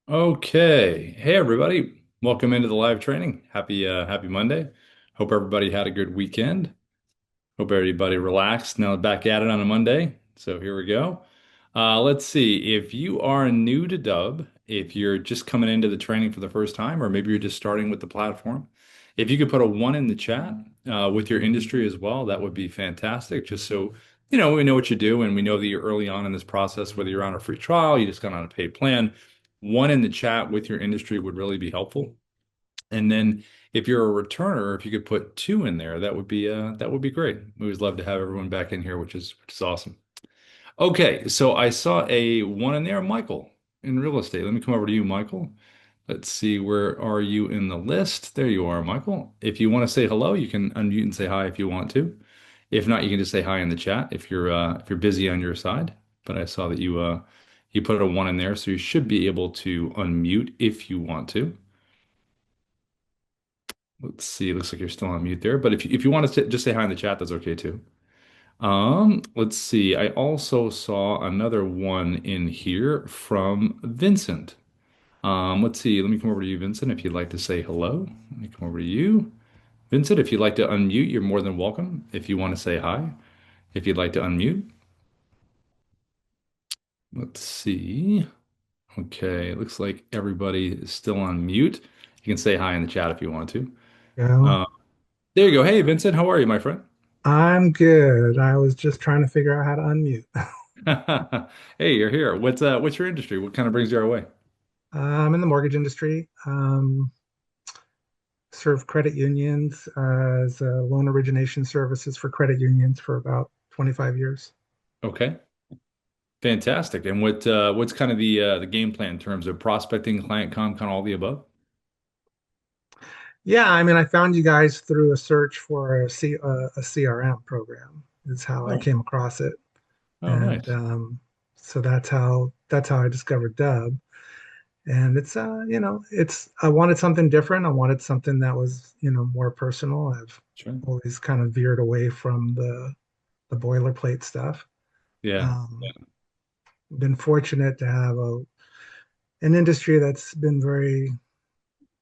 Okay. Hey everybody. Welcome into the live training. Happy Monday. Hope everybody had a good weekend. Hope everybody relaxed. Now back at it on a Monday. So here we go. Let's see. If you are new to Dubb, if you're just coming into the training for the first time, or maybe you're just starting with the platform, if you could put a one in the chat with your industry as well, that would be fantastic. Just so we know what you do, and we know that you're early on in this process, whether you're on a free trial, you just got on a paid plan. One in the chat with your industry would really be helpful. And then if you're a returner, if you could put two in there, that would be great. We always love to have everyone back in here, which is awesome. Okay, so I saw a one in there, Michael, in real estate. Let me come over to you, Michael. Let's see, where are you in the list? There you are, Michael. If you want to say hello, you can unmute and say hi if you want to. If not, you can just say hi in the chat if you're busy on your side. But I saw that you put a one in there, so you should be able to unmute if you want to. Let's see. It looks like you're still on mute there. But if you want to just say hi in the chat, that's okay too. Let's see. I also saw another one in here from Vincent. Let's see. Let me come over to you, Vincent, if you'd like to say hello. Let me come over to you. Vincent, if you'd like to unmute, you're more than welcome. If you want to say hi, if you'd like to unmute. Let's see. Okay, it looks like everybody is still on mute. You can say hi in the chat if you want to. Yeah, Uh, there you go. Hey, Vincent, how are you, my friend? I'm good. I was just trying to figure out how to unmute. Hey, you're here. What's your industry? What kind of brings you our way? I'm in the mortgage industry, serve credit unions as loan origination services for credit unions for about 25 years. Okay, fantastic. And what's kind of the game plan in terms of prospecting, client kind of all the above? Yeah, I mean, I found you guys through a search for a CRM program is how I Oh, came across it. oh, And nice. so that's how I discovered Dubb. And it's I wanted something different. I wanted something that was, more personal. I've Sure. always kind of veered away from the boilerplate stuff. Yeah. Um, been fortunate to have an industry that's been very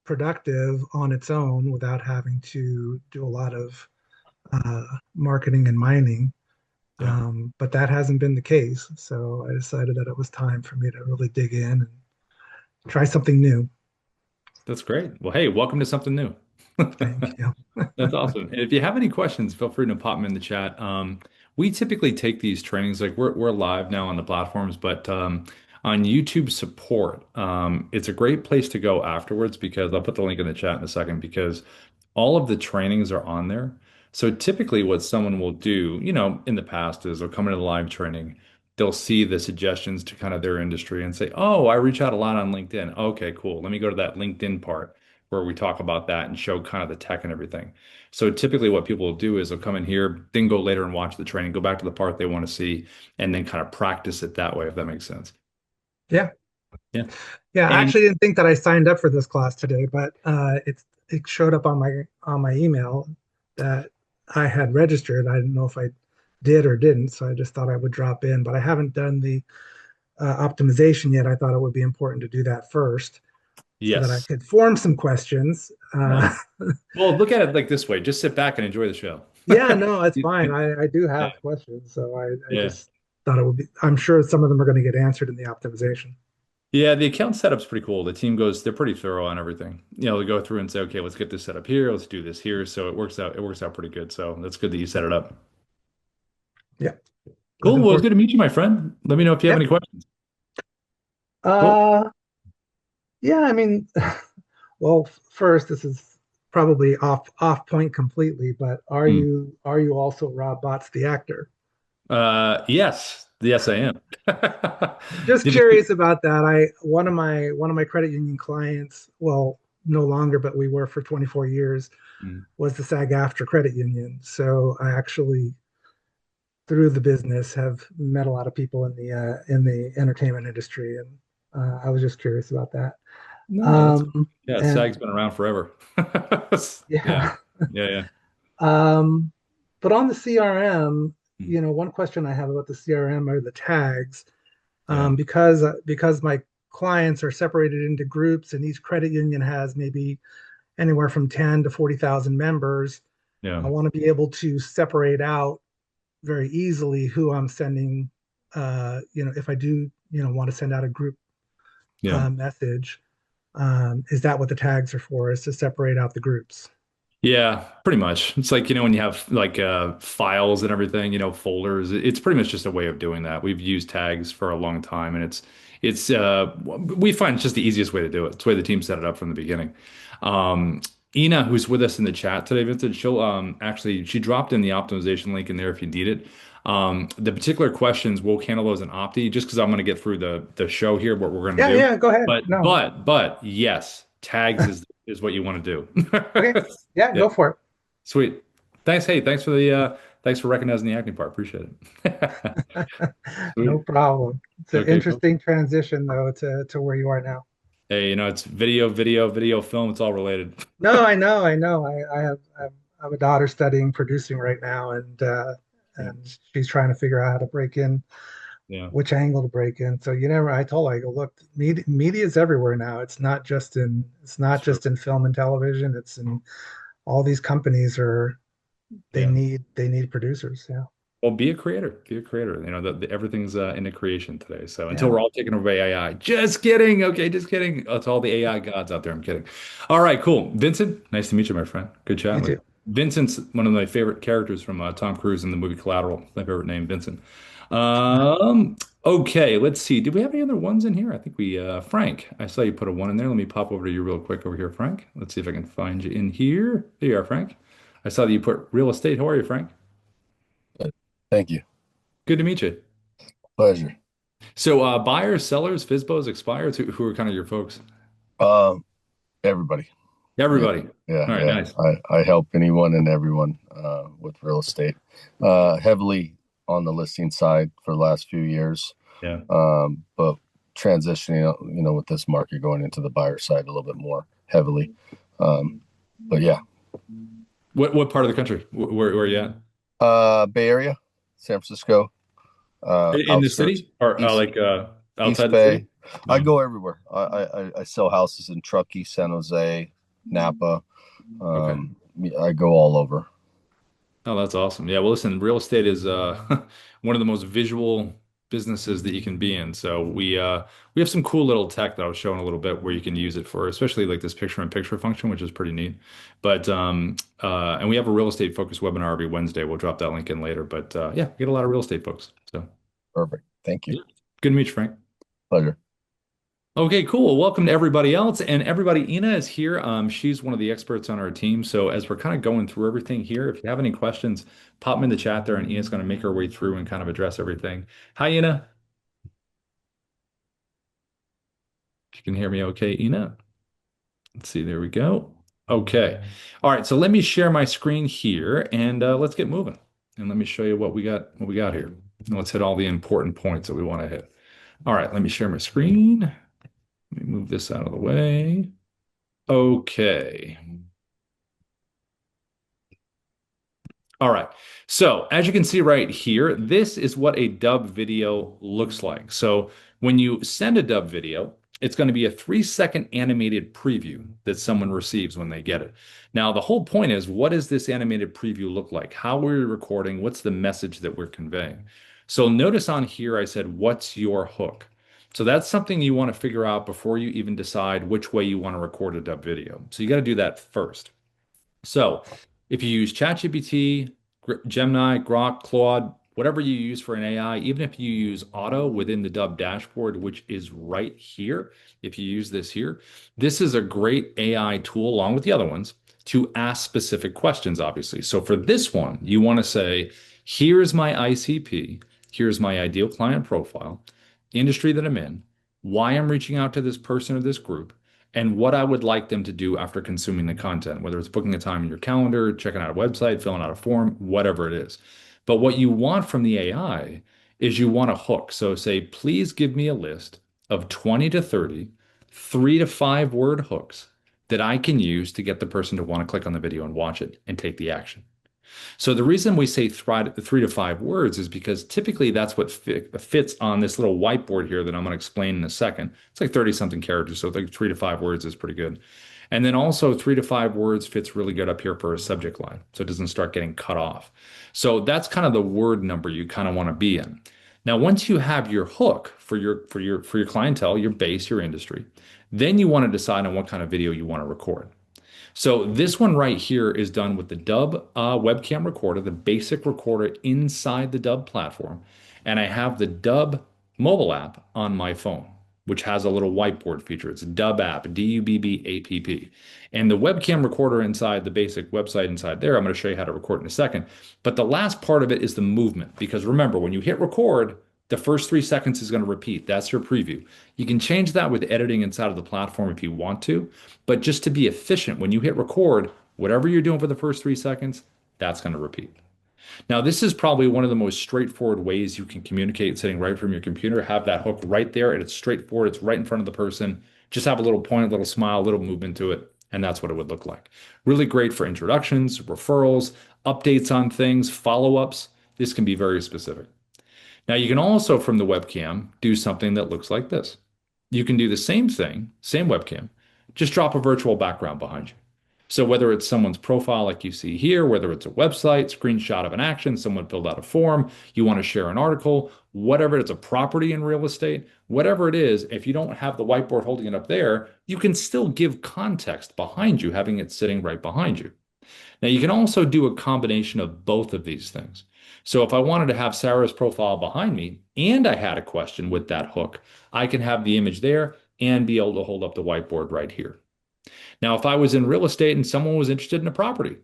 productive on its own without having to do a lot of marketing and mining. Yeah. But that hasn't been the case. So I decided that it was time for me to really dig in and try something new. That's great. Well, hey, welcome to something new. Thank you. That's awesome. And if you have any questions, feel free to pop them in the chat. We typically take these trainings, like we're live now on the platforms, but on YouTube support, it's a great place to go afterwards because I'll put the link in the chat in a second because all of the trainings are on there. So typically what someone will do, in the past is they'll come into the live training, they'll see the suggestions to kind of their industry and say, "Oh, I reach out a lot on LinkedIn. Okay, cool. Let me go to that LinkedIn part where we talk about that and show kind of the tech and everything." So typically what people will do is they'll come in here, then go later and watch the training, go back to the part they want to see, and then kind of practice it that way, if that makes sense. Yeah. Yeah. Yeah, I And actually didn't think that I signed up for this class today, but it showed up on my email that I had registered. I didn't know if I did or didn't, so I just thought I would drop in. But I haven't done the optimization yet. I thought it would be important to do that first so that I yes. could form some questions. Yeah. Well, look at it like this way. Just sit back and enjoy the show. Yeah, no, it's fine. I do Yeah. have questions, so I Yeah. just thought it would be. I'm sure some of them are going to get answered in the optimization. Yeah, the account setup's pretty cool. The team they're pretty thorough on everything. They go through and say, okay, let's get this set up here, let's do this here. So it works out pretty good. So that's good that you set it up. Yeah, Cool. looking Well, it's forward. good to meet you, my friend. Let me know if you have Yeah. any questions. Cool. Uh, yeah, I mean, well, first, this is probably off point completely, but are Hmm. you also Rob Botts the actor? Yes. Yes, I am. Just Did you see? curious about that. I one of my credit union clients, well, no longer, but we were for 24 years, Hmm. was the SAG-AFTRA credit union. So I actually, through the business, have met a lot of people in the entertainment industry, and I was just curious about that. No, that's Um, yeah, and SAG's been around forever. Yeah. yeah, Yeah, yeah. Um, but on the CRM, Hmm. one question I have about the CRM are the tags. Yeah. Because my clients are separated into groups, and each credit union has maybe anywhere from 10 to 40,000 members. I Yeah. want to be able to separate out very easily who I'm sending. If I do, want to send out a group Yeah. message, is that what the tags are for? Is to separate out the groups? Yeah, pretty much. It's like, when you have like files and everything, folders, it's pretty much just a way of doing that. We've used tags for a long time and we find it's just the easiest way to do it. It's the way the team set it up from the beginning. Um, Ina, who's with us in the chat today, Vincent, she'll actually she dropped in the optimization link in there if you need it. The particular questions we'll handle those in Opti just because I'm going to get through the show here, what we're going to Yeah, do. yeah, go ahead. But No. yes, tags is what you want to Okay. do. Yeah, Yeah. go for it. Sweet. Thanks. Hey, thanks for recognizing the acting part. Appreciate it. No Sweet. problem. It's an Okay, cool. interesting transition though to where you are now. Hey, it's video, film, it's all related. No, I know, I know. I have a daughter studying producing right now, Yeah. and she's trying to figure out how to break in, Yeah. which angle to break in. So I told her, I go, look, media is everywhere now. It's not It's true. just in film and television. It's in all these companies are Yeah. they need producers. Yeah, Well, be a creator. Be a creator. Everything's into creation today. So until yeah. we're all taking over AI, just kidding. Okay, just kidding. That's all the AI gods out there. I'm kidding. All right, cool. Vincent, nice to meet you, my friend. Good You chatting with too. you. Vincent's one of my favorite characters from Tom Cruise in the movie Collateral. My favorite name, Vincent. Um, okay, let's see. Did we have any other ones in here? I think Frank. I saw you put a one in there. Let me pop over to you real quick over here, Frank. Let's see if I can find you in here. There you are, Frank. I saw that you put real estate. How are you, Frank? Thank you. Good to meet you. Pleasure. So, buyers, sellers, FISBOs, expires, who are kind of your folks? Um, Everybody. Yeah, Everybody. yeah, All right, yeah. nice. I help anyone and everyone with real estate. Heavily on the listing side for the last few years, Yeah. but transitioning, with this market going into the buyer side a little bit more heavily. But yeah, What part of the country? Where are you at? Bay Area, San Francisco, In the outskirts, city or East like outside East the city? Bay. I No. go everywhere. I sell houses in Truckee, San Jose, Napa. Okay. I go all over. Oh, that's awesome. Yeah, well, listen, real estate is one of the most visual businesses that you can be in. So we have some cool little tech that I was showing a little bit where you can use it for, especially like this picture in picture function, which is pretty neat. But and we have a real estate focused webinar every Wednesday. We'll drop that link in later. But yeah, we get a lot of real estate folks. So Perfect. Thank you. yeah. Good to meet you, Frank. Pleasure. Okay, cool. Welcome to everybody else. And everybody, Ina is here. She's one of the experts on our team. So as we're kind of going through everything here, if you have any questions, pop them in the chat there and Ina's going to make her way through and kind of address everything. Hi, Ina. If you can hear me okay, Ina. Let's see, there we go. Okay. All right, so let me share my screen here and let's get moving. And let me show you what we got here. And let's hit all the important points that we want to hit. All right, let me share my screen. Let me move this out of the way. Okay. All right. So as you can see right here, this is what a Dubb video looks like. So when you send a Dubb video, it's going to be a 3-second animated preview that someone receives when they get it. Now, the whole point is, what does this animated preview look like? How are we recording? What's the message that we're conveying? So notice on here, I said, what's your hook? So that's something you want to figure out before you even decide which way you want to record a Dubb video. So you got to do that first. So if you use ChatGPT, Gemini, Grok, Claude, whatever you use for an AI, even if you use Auto within the Dubb dashboard, which is right here, if you use this here, this is a great AI tool along with the other ones to ask specific questions, obviously. So for this one, you want to say, here's my ICP, here's my ideal client profile, industry that I'm in, why I'm reaching out to this person or this group, and what I would like them to do after consuming the content, whether it's booking a time in your calendar, checking out a website, filling out a form, whatever it is. But what you want from the AI is you want a hook. So say, please give me a list of 20 to 30, 3 to 5 word hooks that I can use to get the person to want to click on the video and watch it and take the action. So the reason we say 3 to 5 words is because typically that's what fits on this little whiteboard here that I'm going to explain in a second. It's like 30 something characters, so like 3 to 5 words is pretty good. And then also 3 to 5 words fits really good up here for a subject line, so it doesn't start getting cut off. So that's kind of the word number you kind of want to be in. Now, once you have your hook for your clientele, your base, your industry, then you want to decide on what kind of video you want to record. So this one right here is done with the Dubb webcam recorder, the basic recorder inside the Dubb platform. And I have the Dubb mobile app on my phone, which has a little whiteboard feature. It's a Dubb app, Dubb app. And the webcam recorder inside the basic website inside there, I'm going to show you how to record in a second. But the last part of it is the movement. Because remember, when you hit record, the first 3 seconds is going to repeat. That's your preview. You can change that with editing inside of the platform if you want to. But just to be efficient, when you hit record, whatever you're doing for the first 3 seconds, that's going to repeat. Now, this is probably one of the most straightforward ways you can communicate sitting right from your computer. Have that hook right there, and it's straightforward. It's right in front of the person. Just have a little point, a little smile, a little movement to it, and that's what it would look like. Really great for introductions, referrals, updates on things, follow-ups. This can be very specific. Now you can also from the webcam do something that looks like this. You can do the same thing, same webcam, just drop a virtual background behind you. So whether it's someone's profile like you see here, whether it's a website, screenshot of an action, someone filled out a form, you want to share an article, whatever it's a property in real estate, whatever it is, if you don't have the whiteboard holding it up there, you can still give context behind you, having it sitting right behind you. Now, you can also do a combination of both of these things. So if I wanted to have Sarah's profile behind me and I had a question with that hook, I can have the image there and be able to hold up the whiteboard right here. Now, if I was in real estate and someone was interested in a property,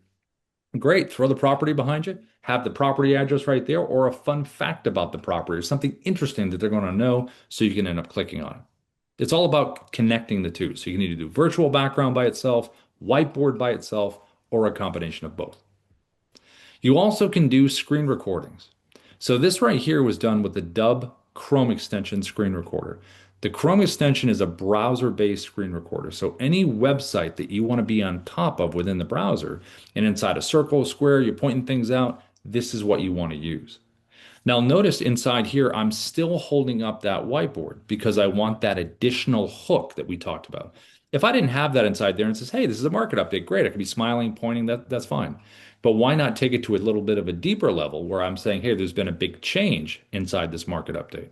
great, throw the property behind you, have the property address right there, or a fun fact about the property or something interesting that they're going to know so you can end up clicking on it. It's all about connecting the two. So you can either do virtual background by itself, whiteboard by itself, or a combination of both. You also can do screen recordings. So this right here was done with the Dubb Chrome extension screen recorder. The Chrome extension is a browser-based screen recorder. So any website that you want to be on top of within the browser and inside a circle, square, you're pointing things out, this is what you want to use. Now notice inside here, I'm still holding up that whiteboard because I want that additional hook that we talked about. If I didn't have that inside there and says, hey, this is a market update, great. I could be smiling, pointing, that's fine. But why not take it to a little bit of a deeper level where I'm saying, hey, there's been a big change inside this market update.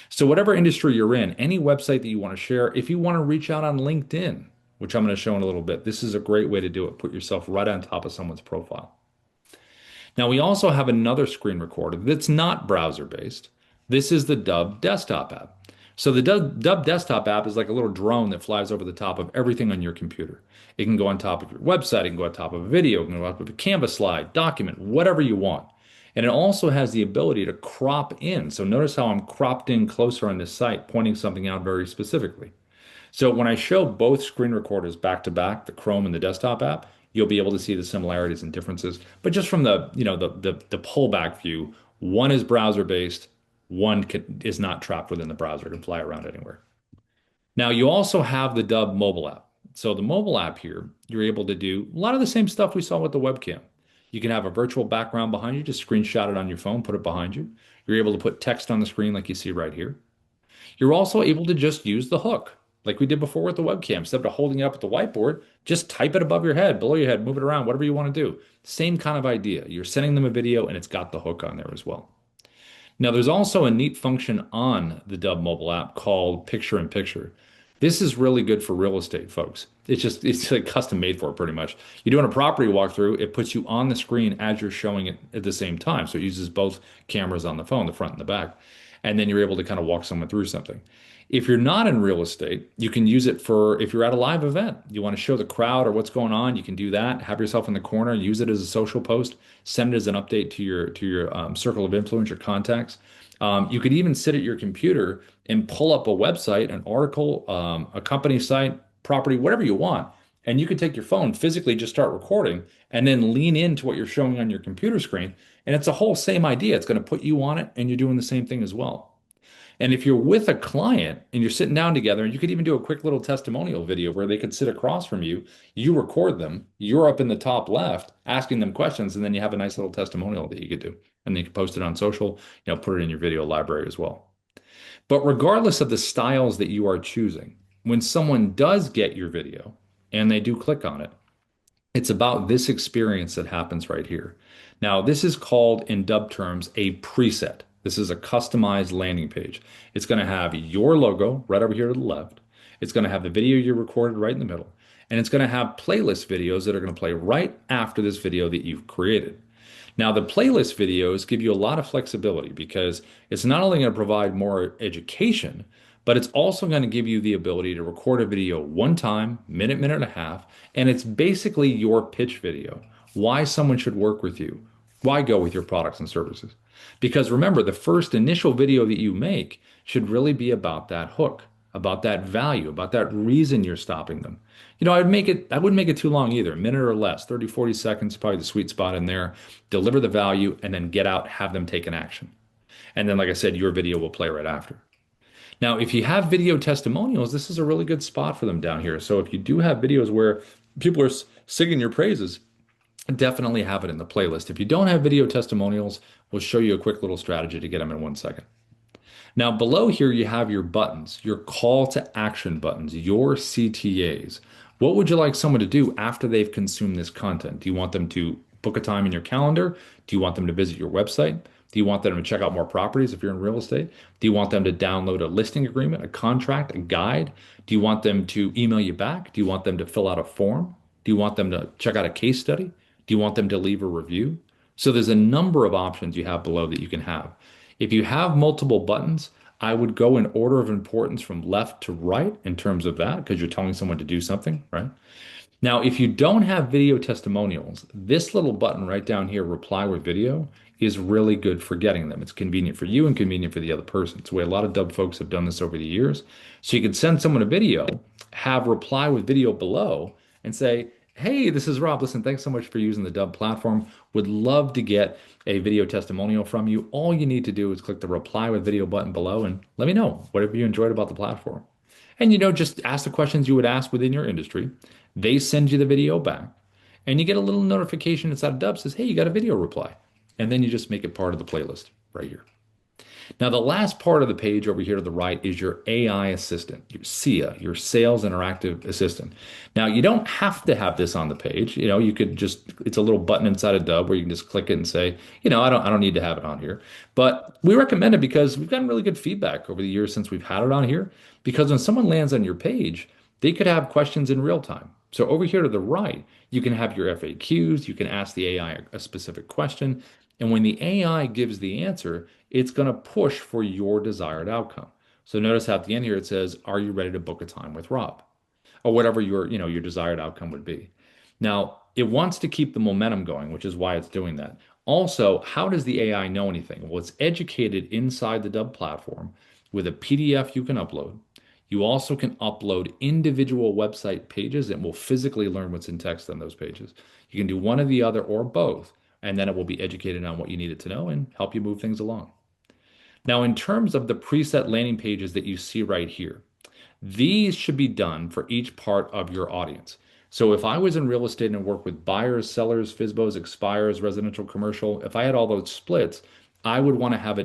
So whatever industry you're in, any website that you want to share, if you want to reach out on LinkedIn, which I'm going to show in a little bit, this is a great way to do it. Put yourself right on top of someone's profile. Now we also have another screen recorder that's not browser based. This is the Dubb desktop app. So the Dubb desktop app is like a little drone that flies over the top of everything on your computer. It can go on top of your website, it can go on top of a video, it can go on top of a Canvas slide, document, whatever you want. And it also has the ability to crop in. So notice how I'm cropped in closer on this site, pointing something out very specifically. So when I show both screen recorders back to back, the Chrome and the desktop app, you'll be able to see the similarities and differences. But just from the pullback view, one is browser based, is not trapped within the browser, it can fly around anywhere. Now you also have the Dubb mobile app. So the mobile app here, you're able to do a lot of the same stuff we saw with the webcam. You can have a virtual background behind you, just screenshot it on your phone, put it behind you. You're able to put text on the screen like you see right here. You're also able to just use the hook, like we did before with the webcam. Instead of holding it up at the whiteboard, just type it above your head, below your head, move it around, whatever you want to do. Same kind of idea. You're sending them a video and it's got the hook on there as well. Now, there's also a neat function on the Dubb mobile app called Picture in Picture. This is really good for real estate folks. It's like custom made for it pretty much. You're doing a property walkthrough, it puts you on the screen as you're showing it at the same time. So it uses both cameras on the phone, the front and the back. And then you're able to kind of walk someone through something. If you're not in real estate, you can use it for if you're at a live event, you want to show the crowd or what's going on, you can do that. Have yourself in the corner, use it as a social post, send it as an update to your circle of influence, your contacts. You could even sit at your computer and pull up a website, an article, a company site, property, whatever you want. And you can take your phone, physically just start recording, and then lean into what you're showing on your computer screen. And it's a whole same idea. It's going to put you on it, and you're doing the same thing as well. And if you're with a client and you're sitting down together, and you could even do a quick little testimonial video where they could sit across from you, you record them, you're up in the top left asking them questions, and then you have a nice little testimonial that you could do. And then you can post it on social, put it in your video library as well. But regardless of the styles that you are choosing, when someone does get your video and they do click on it, it's about this experience that happens right here. Now, this is called, in Dubb terms, a preset. This is a customized landing page. It's going to have your logo right over here to the left. It's going to have the video you recorded right in the middle. And it's going to have playlist videos that are going to play right after this video that you've created. Now, the playlist videos give you a lot of flexibility because it's not only going to provide more education, but it's also going to give you the ability to record a video one time, minute, minute and a half, and it's basically your pitch video. Why someone should work with you, why go with your products and services. Because remember, the first initial video that you make should really be about that hook, about that value, about that reason you're stopping them. I wouldn't make it too long either, a minute or less, 30, 40 seconds, probably the sweet spot in there. Deliver the value and then get out, have them take an action. And then, like I said, your video will play right after. Now, if you have video testimonials, this is a really good spot for them down here. So if you do have videos where people are singing your praises, definitely have it in the playlist. If you don't have video testimonials, we'll show you a quick little strategy to get them in 1 second. Now, below here, you have your buttons, your call to action buttons, your CTAs. What would you like someone to do after they've consumed this content? Do you want them to book a time in your calendar? Do you want them to visit your website? Do you want them to check out more properties if you're in real estate? Do you want them to download a listing agreement, a contract, a guide? Do you want them to email you back? Do you want them to fill out a form? Do you want them to check out a case study? Do you want them to leave a review? So there's a number of options you have below that you can have. If you have multiple buttons, I would go in order of importance from left to right in terms of that, because you're telling someone to do something, right? Now, if you don't have video testimonials, this little button right down here, reply with video, is really good for getting them. It's convenient for you and convenient for the other person. It's the way a lot of Dubb folks have done this over the years. So you can send someone a video, have reply with video below, and say, hey, this is Rob. Listen, thanks so much for using the Dubb platform. Would love to get a video testimonial from you. All you need to do is click the reply with video button below and let me know whatever you enjoyed about the platform. And just ask the questions you would ask within your industry. They send you the video back, and you get a little notification inside of Dubb says, hey, you got a video reply. And then you just make it part of the playlist right here. Now, the last part of the page over here to the right is your AI assistant, your SIA, your sales interactive assistant. Now, you don't have to have this on the page. You could just, it's a little button inside of Dubb where you can just click it and say, I don't need to have it on here. But we recommend it because we've gotten really good feedback over the years since we've had it on here. Because when someone lands on your page, they could have questions in real time. So over here to the right, you can have your FAQs, you can ask the AI a specific question, and when the AI gives the answer, it's going to push for your desired outcome. So notice how at the end here it says, are you ready to book a time with Rob? Or whatever your desired outcome would be. Now, it wants to keep the momentum going, which is why it's doing that. Also, how does the AI know anything? Well, it's educated inside the Dubb platform with a PDF you can upload. You also can upload individual website pages and will physically learn what's in text on those pages. You can do one or the other or both, and then it will be educated on what you need it to know and help you move things along. Now, in terms of the preset landing pages that you see right here, these should be done for each part of your audience. So if I was in real estate and work with buyers, sellers, FSBOs, expires, residential, commercial, if I had all those splits, I would want to have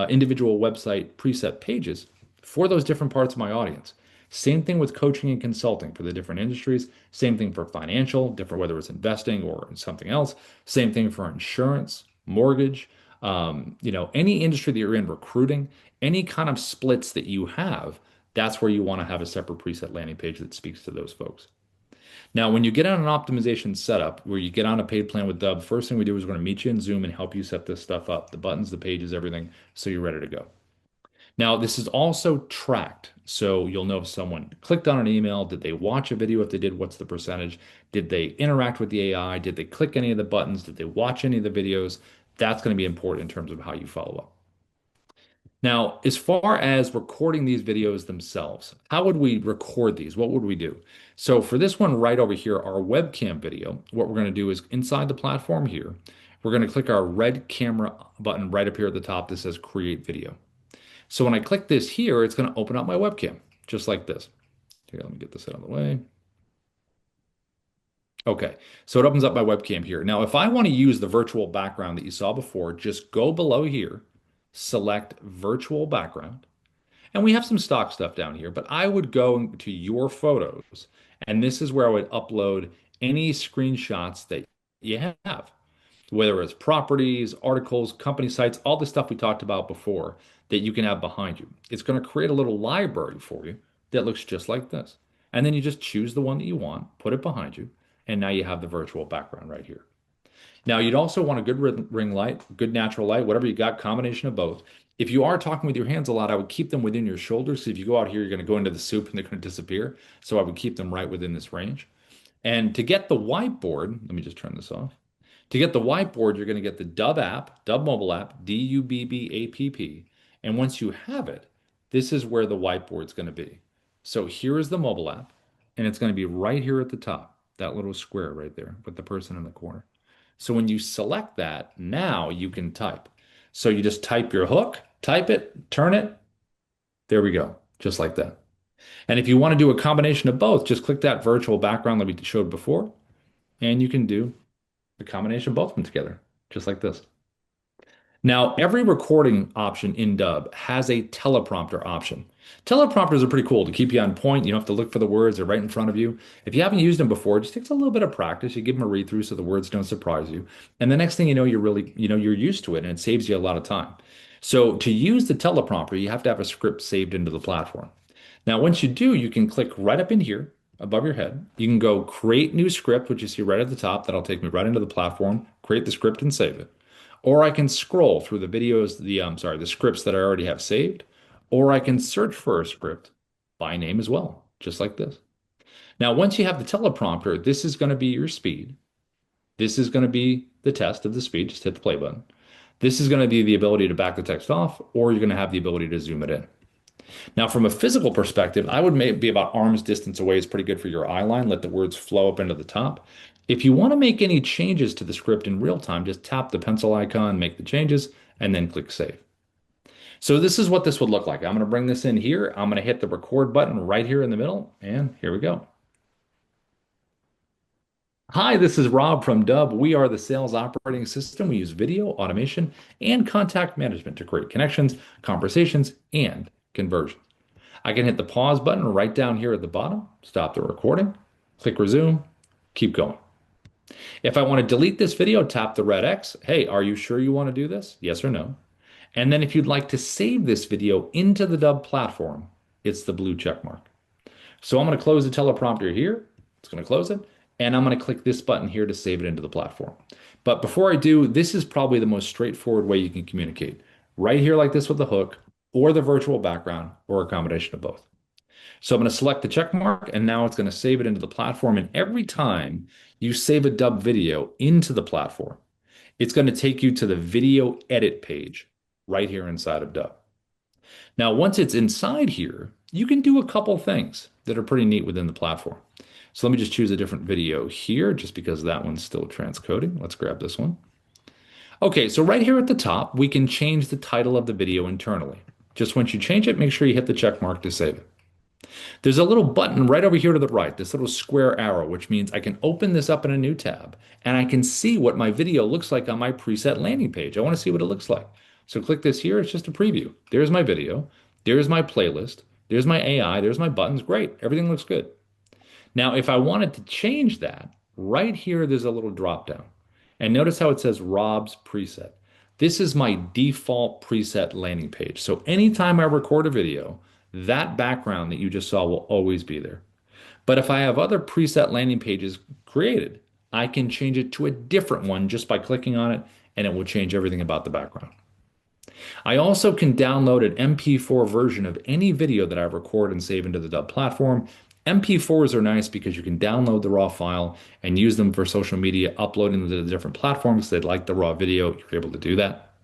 individual website preset pages for those different parts of my audience. Same thing with coaching and consulting for the different industries. Same thing for financial, different whether it's investing or something else. Same thing for insurance, mortgage, any industry that you're in, recruiting, any kind of splits that you have, that's where you want to have a separate preset landing page that speaks to those folks. Now, when you get on an optimization setup where you get on a paid plan with Dubb, first thing we do is we're going to meet you in Zoom and help you set this stuff up, the buttons, the pages, everything, so you're ready to go. Now, this is also tracked. So you'll know if someone clicked on an email, did they watch a video? If they did, what's the percentage? Did they interact with the AI? Did they click any of the buttons? Did they watch any of the videos? That's going to be important in terms of how you follow up. Now, as far as recording these videos themselves, how would we record these? What would we do? So for this one right over here, our webcam video, what we're going to do is inside the platform here, we're going to click our red camera button right up here at the top that says create video. So when I click this here, it's going to open up my webcam, just like this. Here, let me get this out of the way. Okay, so it opens up my webcam here. Now, if I want to use the virtual background that you saw before, just go below here, select virtual background. And we have some stock stuff down here, but I would go to your photos, and this is where I would upload any screenshots that you have, whether it's properties, articles, company sites, all the stuff we talked about before that you can have behind you. It's going to create a little library for you that looks just like this. And then you just choose the one that you want, put it behind you, and now you have the virtual background right here. Now, you'd also want a good ring light, good natural light, whatever you got, combination of both. If you are talking with your hands a lot, I would keep them within your shoulders. So if you go out here, you're going to go into the soup and they're going to disappear. So I would keep them right within this range. And to get the whiteboard, let me just turn this off. To get the whiteboard, you're going to get the Dubb app, Dubb mobile app, Dubbapp. And once you have it, this is where the whiteboard's going to be. So here is the mobile app, and it's going to be right here at the top, that little square right there with the person in the corner. So when you select that, now you can type. So you just type your hook, type it, turn it. There we go, just like that. And if you want to do a combination of both, just click that virtual background that we showed before, and you can do the combination of both of them together, just like this. Now, every recording option in Dubb has a teleprompter option. Teleprompters are pretty cool to keep you on point. You don't have to look for the words, they're right in front of you. If you haven't used them before, it just takes a little bit of practice. You give them a read through so the words don't surprise you. And the next thing you know, you're used to it and it saves you a lot of time. So to use the teleprompter, you have to have a script saved into the platform. Now, once you do, you can click right up in here above your head. You can go create new script, which you see right at the top. That'll take me right into the platform, create the script and save it. Or I can scroll through the videos, the scripts that I already have saved, or I can search for a script by name as well, just like this. Now, once you have the teleprompter, this is going to be your speed. This is going to be the test of the speed. Just hit the play button. This is going to be the ability to back the text off, or you're going to have the ability to zoom it in. Now, from a physical perspective, I would be about arm's distance away is pretty good for your eye line. Let the words flow up into the top. If you want to make any changes to the script in real time, just tap the pencil icon, make the changes, and then click save. So this is what this would look like. I'm going to bring this in here. I'm going to hit the record button right here in the middle, and here we go. Hi, this is Rob from Dubb. We are the sales operating system. We use video, automation, and contact management to create connections, conversations, and conversions. I can hit the pause button right down here at the bottom, stop the recording, click resume, keep going. If I want to delete this video, tap the red X. Hey, are you sure you want to do this? Yes or no? And then if you'd like to save this video into the Dubb platform, it's the blue check mark. So I'm going to close the teleprompter here. It's going to close it. And I'm going to click this button here to save it into the platform. But before I do, this is probably the most straightforward way you can communicate. Right here like this with the hook, or the virtual background, or a combination of both. So I'm going to select the check mark, and now it's going to save it into the platform. And every time you save a Dubb video into the platform, it's going to take you to the video edit page right here inside of Dubb. Now, once it's inside here, you can do a couple things that are pretty neat within the platform. So let me just choose a different video here, just because that one's still transcoding. Let's grab this one. Okay, so right here at the top, we can change the title of the video internally. Just once you change it, make sure you hit the check mark to save it. There's a little button right over here to the right, this little square arrow, which means I can open this up in a new tab and I can see what my video looks like on my preset landing page. I want to see what it looks like. So click this here. It's just a preview. There's my video. There's my playlist. There's my AI. There's my buttons. Great. Everything looks good. Now, if I wanted to change that, right here, there's a little drop down. And notice how it says Rob's preset. This is my default preset landing page. So anytime I record a video, that background that you just saw will always be there. But if I have other preset landing pages created, I can change it to a different one just by clicking on it, and it will change everything about the background. I also can download an MP4 version of any video that I record and save into the Dubb platform. MP4s are nice because you can download the raw file and use them for social media, uploading to the different platforms that like the raw video. You're able to do that.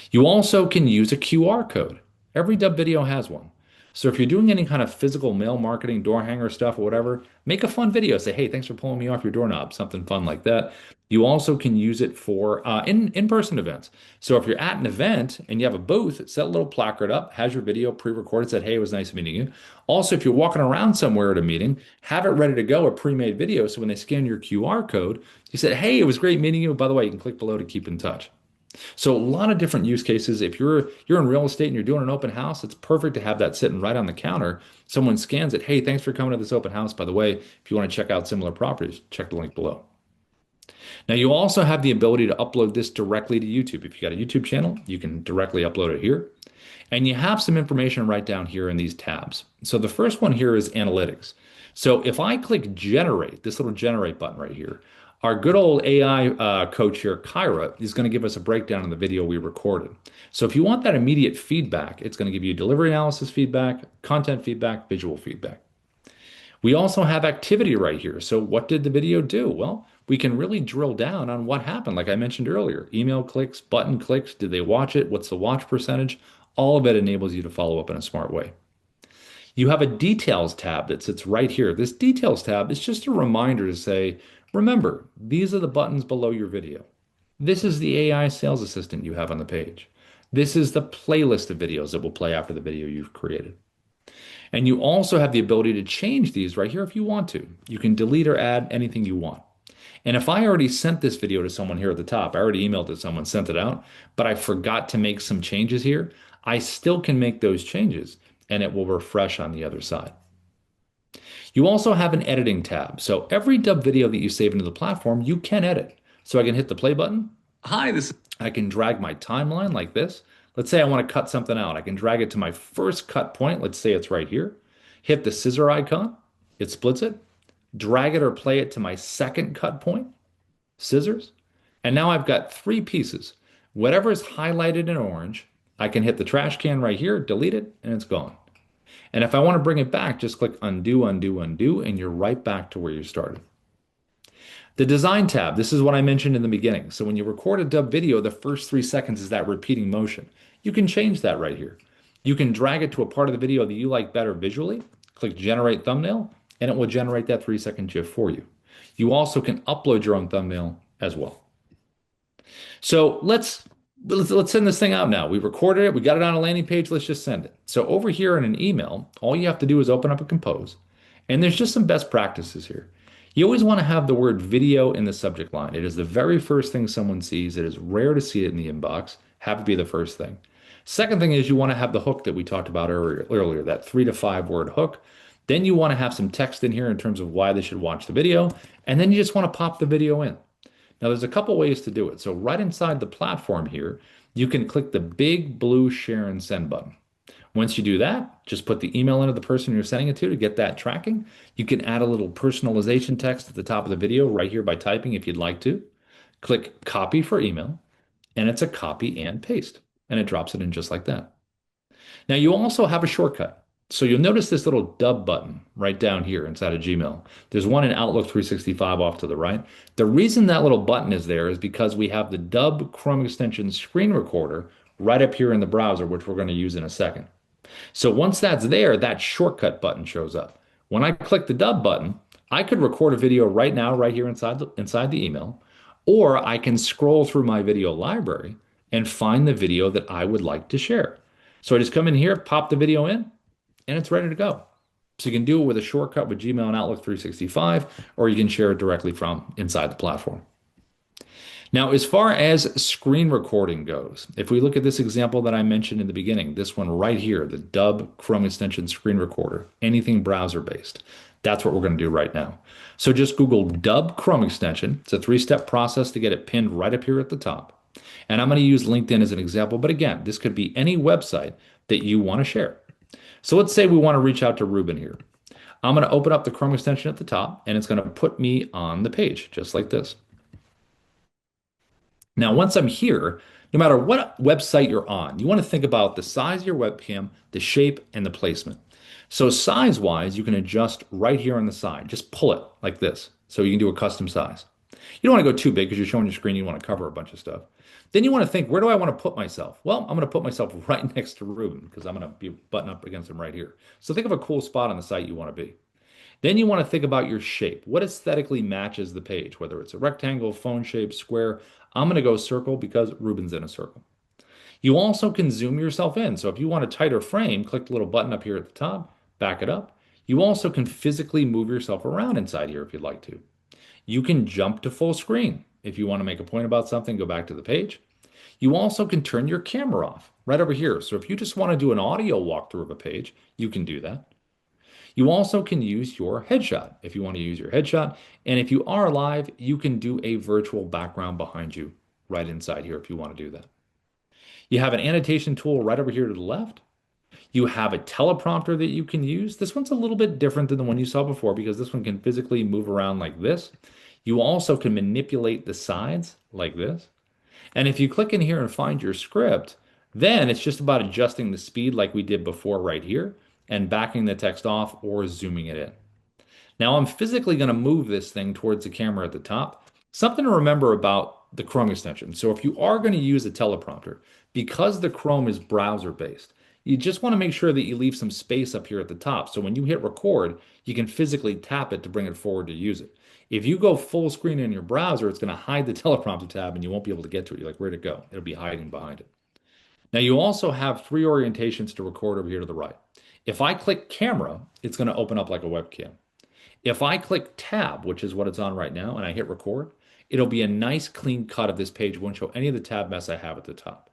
You also can use a QR code. Every Dubb video has one. So if you're doing any kind of physical mail marketing, door hanger stuff or whatever, make a fun video. Say, hey, thanks for pulling me off your doorknob, something fun like that. You also can use it for in-person events. So if you're at an event and you have a booth, set a little placard up, has your video pre-recorded, said, hey, it was nice meeting you. Also, if you're walking around somewhere at a meeting, have it ready to go, a pre-made video. So when they scan your QR code, you said, hey, it was great meeting you. By the way, you can click below to keep in touch. So a lot of different use cases. If you're in real estate and you're doing an open house, it's perfect to have that sitting right on the counter. Someone scans it. Hey, thanks for coming to this open house. By the way, if you want to check out similar properties, check the link below. Now you also have the ability to upload this directly to YouTube. If you got a YouTube channel, you can directly upload it here. And you have some information right down here in these tabs. So the first one here is analytics. So if I click generate, this little generate button right here, our good old AI coach here, Kyra, is going to give us a breakdown of the video we recorded. So if you want that immediate feedback, it's going to give you delivery analysis feedback, content feedback, visual feedback. We also have activity right here. So what did the video do? Well, we can really drill down on what happened. Like I mentioned earlier, email clicks, button clicks, did they watch it? What's the watch percentage? All of it enables you to follow up in a smart way. You have a details tab that sits right here. This details tab is just a reminder to say, remember, these are the buttons below your video. This is the AI sales assistant you have on the page. This is the playlist of videos that will play after the video you've created. And you also have the ability to change these right here if you want to. You can delete or add anything you want. And if I already sent this video to someone here at the top, I already emailed it to someone, sent it out, but I forgot to make some changes here, I still can make those changes and it will refresh on the other side. You also have an editing tab. So every Dubb video that you save into the platform, you can edit. So I can hit the play button. I can drag my timeline like this. Let's say I want to cut something out. I can drag it to my first cut point. Let's say it's right here. Hit the scissor icon. It splits it. Drag it or play it to my second cut point. Scissors. And now I've got three pieces. Whatever is highlighted in orange, I can hit the trash can right here, delete it, and it's gone. And if I want to bring it back, just click undo, undo, undo, and you're right back to where you started. The design tab, this is what I mentioned in the beginning. So when you record a Dubb video, the first 3 seconds is that repeating motion. You can change that right here. You can drag it to a part of the video that you like better visually, click generate thumbnail, and it will generate that 3-second GIF for you. You also can upload your own thumbnail as well. So let's send this thing out now. We recorded it, we got it on a landing page, let's just send it. So over here in an email, all you have to do is open up a compose, and there's just some best practices here. You always want to have the word video in the subject line. It is the very first thing someone sees. It is rare to see it in the inbox. Have it be the first thing. Second thing is you want to have the hook that we talked about earlier, that 3 to 5 word hook. Then you want to have some text in here in terms of why they should watch the video. And then you just want to pop the video in. Now, there's a couple ways to do it. So right inside the platform here, you can click the big blue share and send button. Once you do that, just put the email into the person you're sending it to get that tracking. You can add a little personalization text at the top of the video right here by typing if you'd like to. Click copy for email, and it's a copy and paste, and it drops it in just like that. Now, you also have a shortcut. So you'll notice this little Dubb button right down here inside of Gmail. There's one in Outlook 365 off to the right. The reason that little button is there is because we have the Dubb Chrome extension screen recorder right up here in the browser, which we're going to use in a second. So once that's there, that shortcut button shows up. When I click the Dubb button, I could record a video right now, right here inside the email, or I can scroll through my video library and find the video that I would like to share. So I just come in here, pop the video in, and it's ready to go. So you can do it with a shortcut with Gmail and Outlook 365, or you can share it directly from inside the platform. Now, as far as screen recording goes, if we look at this example that I mentioned in the beginning, this one right here, the Dubb Chrome extension screen recorder, anything browser-based, that's what we're going to do right now. So just Google Dubb Chrome extension. It's a 3-step process to get it pinned right up here at the top. And I'm going to use LinkedIn as an example, but again, this could be any website that you want to share. So let's say we want to reach out to Ruben here. I'm going to open up the Chrome extension at the top, and it's going to put me on the page, just like this. Now, once I'm here, no matter what website you're on, you want to think about the size of your webcam, the shape, and the placement. So size-wise, you can adjust right here on the side. Just pull it like this, so you can do a custom size. You don't want to go too big because you're showing your screen. You want to cover a bunch of stuff. Then you want to think, where do I want to put myself? Well, I'm going to put myself right next to Ruben because I'm going to be button up against him right here. So think of a cool spot on the site you want to be. Then you want to think about your shape. What aesthetically matches the page, whether it's a rectangle, phone shape, square. I'm going to go circle because Ruben's in a circle. You also can zoom yourself in. So if you want a tighter frame, click the little button up here at the top, back it up. You also can physically move yourself around inside here if you'd like to. You can jump to full screen. If you want to make a point about something, go back to the page. You also can turn your camera off right over here. So if you just want to do an audio walkthrough of a page, you can do that. You also can use your headshot if you want to use your headshot. And if you are live, you can do a virtual background behind you right inside here if you want to do that. You have an annotation tool right over here to the left. You have a teleprompter that you can use. This one's a little bit different than the one you saw before because this one can physically move around like this. You also can manipulate the sides like this. And if you click in here and find your script, then it's just about adjusting the speed like we did before right here and backing the text off or zooming it in. Now I'm physically going to move this thing towards the camera at the top. Something to remember about the Chrome extension. So if you are going to use a teleprompter, because the Chrome is browser based, you just want to make sure that you leave some space up here at the top. So when you hit record, you can physically tap it to bring it forward to use it. If you go full screen in your browser, it's going to hide the teleprompter tab and you won't be able to get to it. You're like, where'd it go? It'll be hiding behind it. Now you also have three orientations to record over here to the right. If I click camera, it's going to open up like a webcam. If I click tab, which is what it's on right now, and I hit record, it'll be a nice clean cut of this page. It won't show any of the tab mess I have at the top.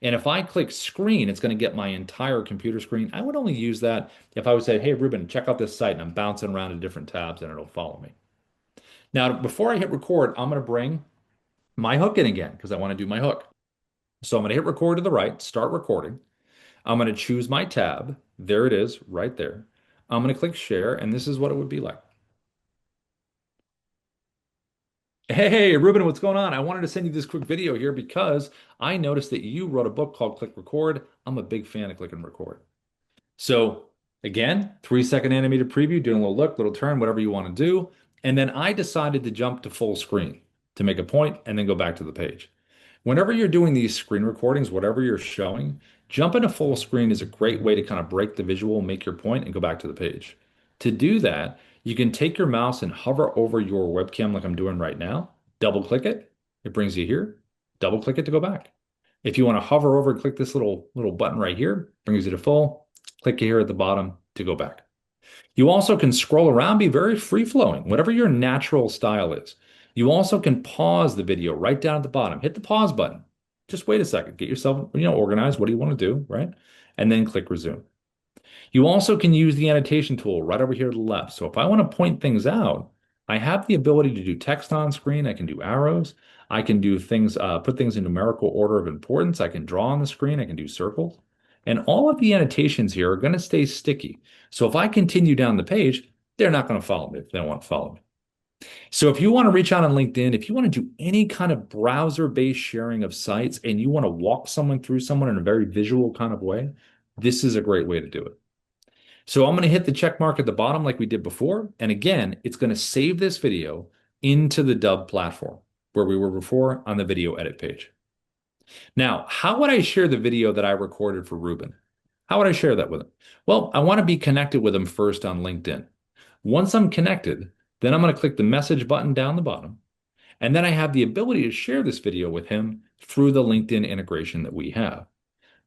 And if I click screen, it's going to get my entire computer screen. I would only use that if I would say, hey, Ruben, check out this site, and I'm bouncing around to different tabs and it'll follow me. Now, before I hit record, I'm going to bring my hook in again because I want to do my hook. So I'm going to hit record to the right, start recording. I'm going to choose my tab. There it is, right there. I'm going to click share, and this is what it would be like. Hey, Ruben, what's going on? I wanted to send you this quick video here because I noticed that you wrote a book called Click Record. I'm a big fan of Click and Record. So again, 3-second animated preview, doing a little look, little turn, whatever you want to do. And then I decided to jump to full screen to make a point and then go back to the page. Whenever you're doing these screen recordings, whatever you're showing, jump into full screen is a great way to kind of break the visual, make your point, and go back to the page. To do that, you can take your mouse and hover over your webcam like I'm doing right now, double click it, it brings you here, double click it to go back. If you want to hover over and click this little button right here, brings you to full, click here at the bottom to go back. You also can scroll around, be very free flowing, whatever your natural style is. You also can pause the video right down at the bottom. Hit the pause button. Just wait a second. Get yourself, organized. What do you want to do, right? And then click resume. You also can use the annotation tool right over here to the left. So if I want to point things out, I have the ability to do text on screen. I can do arrows. I can do things, put things in numerical order of importance. I can draw on the screen. I can do circles. And all of the annotations here are going to stay sticky. So if I continue down the page, they're not going to follow me if they don't want to follow me. So if you want to reach out on LinkedIn, if you want to do any kind of browser-based sharing of sites and you want to walk someone through someone in a very visual kind of way, this is a great way to do it. So I'm going to hit the check mark at the bottom like we did before. And again, it's going to save this video into the Dubb platform where we were before on the video edit page. Now, how would I share the video that I recorded for Ruben? How would I share that with him? Well, I want to be connected with him first on LinkedIn. Once I'm connected, then I'm going to click the message button down the bottom. And then I have the ability to share this video with him through the LinkedIn integration that we have.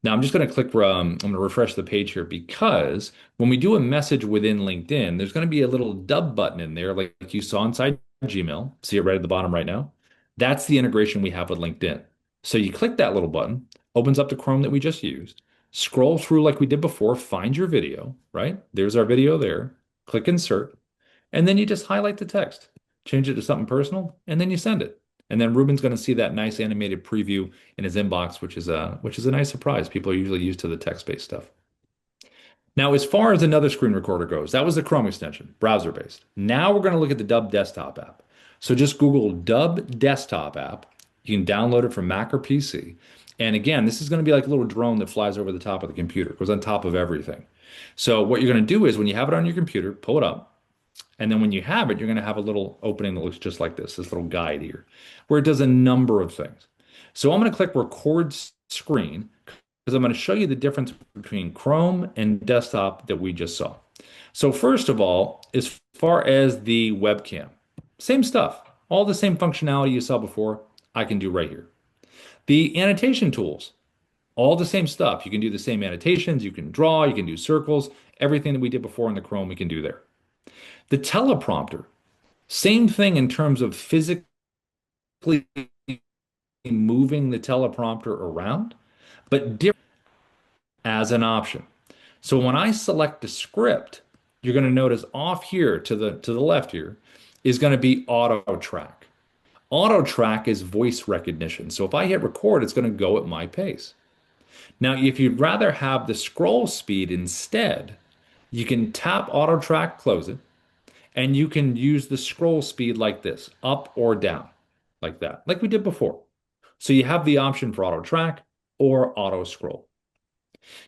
Now I'm just going to click, I'm going to refresh the page here because when we do a message within LinkedIn, there's going to be a little Dubb button in there like you saw inside Gmail. See it right at the bottom right now? That's the integration we have with LinkedIn. So you click that little button, opens up the Chrome that we just used, scroll through like we did before, find your video, right? There's our video there. Click insert, and then you just highlight the text, change it to something personal, and then you send it. And then Ruben's going to see that nice animated preview in his inbox, which is a nice surprise. People are usually used to the text-based stuff. Now, as far as another screen recorder goes, that was the Chrome extension, browser-based. Now we're going to look at the Dubb desktop app. So just Google Dubb desktop app. You can download it from Mac or PC. And again, this is going to be like a little drone that flies over the top of the computer. It goes on top of everything. So what you're going to do is when you have it on your computer, pull it up. And then when you have it, you're going to have a little opening that looks just like this little guide here, where it does a number of things. So I'm going to click record screen because I'm going to show you the difference between Chrome and desktop that we just saw. So first of all, as far as the webcam, same stuff, all the same functionality you saw before, I can do right here. The annotation tools, all the same stuff. You can do the same annotations, you can draw, you can do circles, everything that we did before in the Chrome, we can do there. The teleprompter, same thing in terms of physically moving the teleprompter around, but different as an option. So when I select the script, you're going to notice off here to the left here is going to be auto track. Auto track is voice recognition. So if I hit record, it's going to go at my pace. Now, if you'd rather have the scroll speed instead, you can tap auto track, close it, and you can use the scroll speed like this, up or down, like that, like we did before. So you have the option for auto track or auto scroll.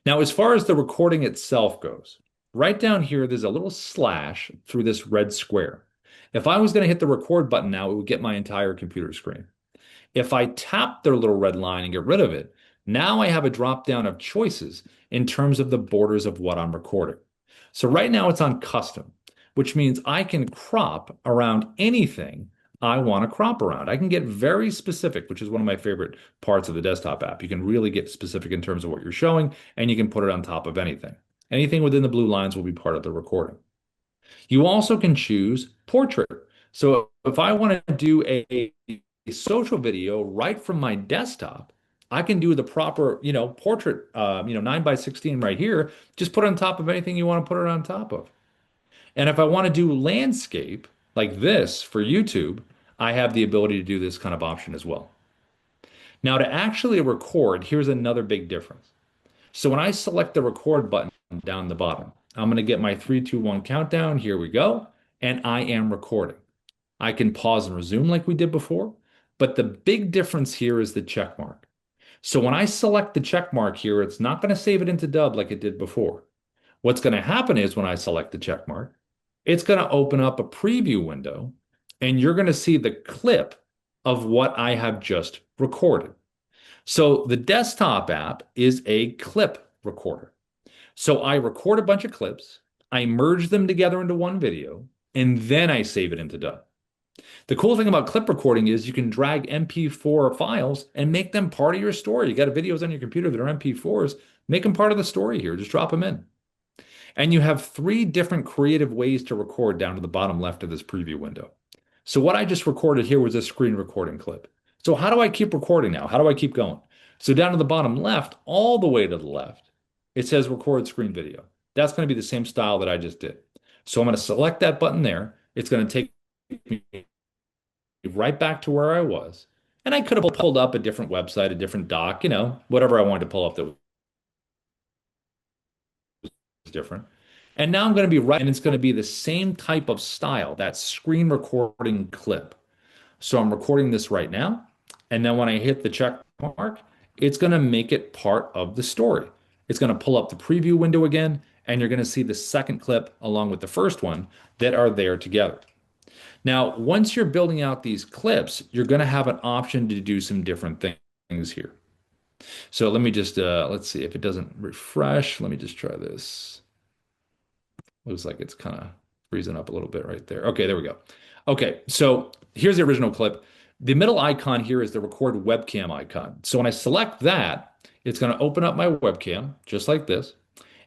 Now, as far as the recording itself goes, right down here, there's a little slash through this red square. If I was going to hit the record button now, it would get my entire computer screen. If I tap their little red line and get rid of it, now I have a drop down of choices in terms of the borders of what I'm recording. So right now it's on custom, which means I can crop around anything I want to crop around. I can get very specific, which is one of my favorite parts of the desktop app. You can really get specific in terms of what you're showing, and you can put it on top of anything. Anything within the blue lines will be part of the recording. You also can choose portrait. So if I want to do a social video right from my desktop, I can do the proper, portrait, 9 by 16 right here. Just put it on top of anything you want to put it on top of. And if I want to do landscape like this for YouTube, I have the ability to do this kind of option as well. Now, to actually record, here's another big difference. So when I select the record button down the bottom, I'm going to get my 3, 2, 1 countdown. Here we go. And I am recording. I can pause and resume like we did before. But the big difference here is the check mark. So when I select the check mark here, it's not going to save it into Dubb like it did before. What's going to happen is when I select the check mark, it's going to open up a preview window and you're going to see the clip of what I have just recorded. So the desktop app is a clip recorder. So I record a bunch of clips, I merge them together into one video, and then I save it into Dubb. The cool thing about clip recording is you can drag MP4 files and make them part of your story. You got videos on your computer that are MP4s, make them part of the story here. Just drop them in. And you have 3 different creative ways to record down to the bottom left of this preview window. So what I just recorded here was a screen recording clip. So how do I keep recording now? How do I keep going? So down to the bottom left, all the way to the left, it says record screen video. That's going to be the same style that I just did. So I'm going to select that button there. It's going to take me right back to where I was. And I could have pulled up a different website, a different doc, whatever I wanted to pull up that was different. And now I'm going to be right, and it's going to be the same type of style, that screen recording clip. So I'm recording this right now. And then when I hit the check mark, it's going to make it part of the story. It's going to pull up the preview window again, and you're going to see the second clip along with the first one that are there together. Now, once you're building out these clips, you're going to have an option to do some different things here. So let me just, let's see if it doesn't refresh. Let me just try this. Looks like it's kind of freezing up a little bit right there. Okay, there we go. Okay, so here's the original clip. The middle icon here is the record webcam icon. So when I select that, it's going to open up my webcam just like this.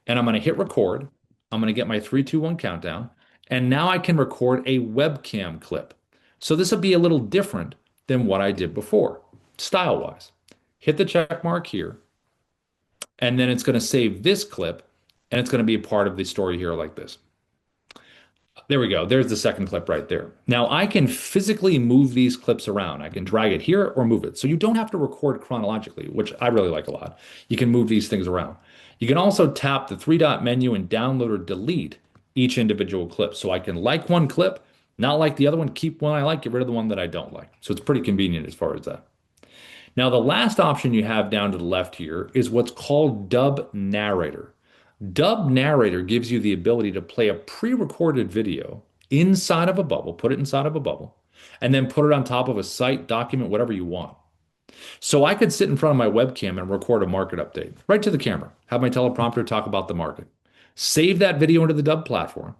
And I'm going to hit record. I'm going to get my 3, 2, 1 countdown. And now I can record a webcam clip. So this will be a little different than what I did before, style-wise. Hit the check mark here. And then it's going to save this clip. And it's going to be a part of the story here like this. There we go. There's the second clip right there. Now I can physically move these clips around. I can drag it here or move it. So you don't have to record chronologically, which I really like a lot. You can move these things around. You can also tap the 3-dot menu and download or delete each individual clip. So I can like one clip, not like the other one, keep one I like, get rid of the one that I don't like. So it's pretty convenient as far as that. Now the last option you have down to the left here is what's called Dubb Narrator. Dubb Narrator gives you the ability to play a pre-recorded video inside of a bubble, put it inside of a bubble, and then put it on top of a site, document, whatever you want. So I could sit in front of my webcam and record a market update right to the camera, have my teleprompter talk about the market, save that video into the Dubb platform,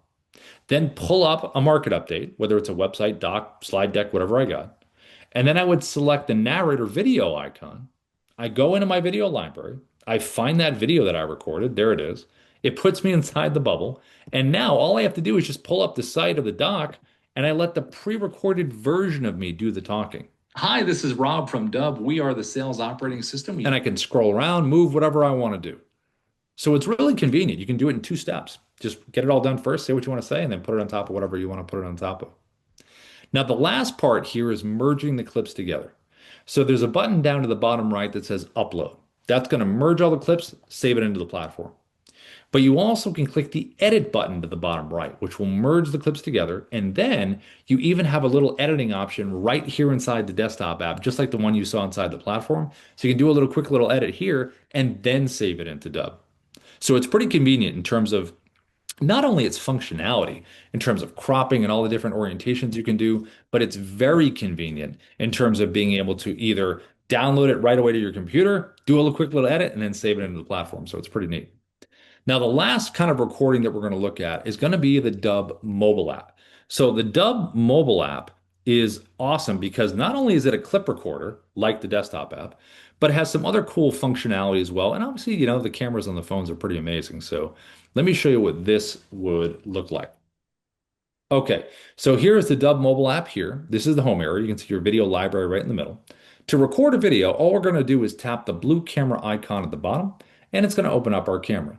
then pull up a market update, whether it's a website, doc, slide deck, whatever I got. And then I would select the narrator video icon. I go into my video library. I find that video that I recorded. There it is. It puts me inside the bubble. And now all I have to do is just pull up the site of the doc and I let the pre-recorded version of me do the talking. Hi, this is Rob from Dubb. We are the sales operating system. And I can scroll around, move whatever I want to do. So it's really convenient. You can do it in two steps. Just get it all done first, say what you want to say, and then put it on top of whatever you want to put it on top of. Now, the last part here is merging the clips together. So there's a button down to the bottom right that says upload. That's going to merge all the clips, save it into the platform. But you also can click the edit button to the bottom right, which will merge the clips together. And then you even have a little editing option right here inside the desktop app, just like the one you saw inside the platform. So you can do a little quick little edit here and then save it into Dubb. So it's pretty convenient in terms of not only its functionality in terms of cropping and all the different orientations you can do, but it's very convenient in terms of being able to either download it right away to your computer, do a little quick little edit, and then save it into the platform. So it's pretty neat. Now, the last kind of recording that we're going to look at is going to be the Dubb mobile app. So the Dubb mobile app is awesome because not only is it a clip recorder like the desktop app, but it has some other cool functionality as well. And obviously, the cameras on the phones are pretty amazing. So let me show you what this would look like. Okay, so here is the Dubb mobile app here. This is the home area. You can see your video library right in the middle. To record a video, all we're going to do is tap the blue camera icon at the bottom, and it's going to open up our camera.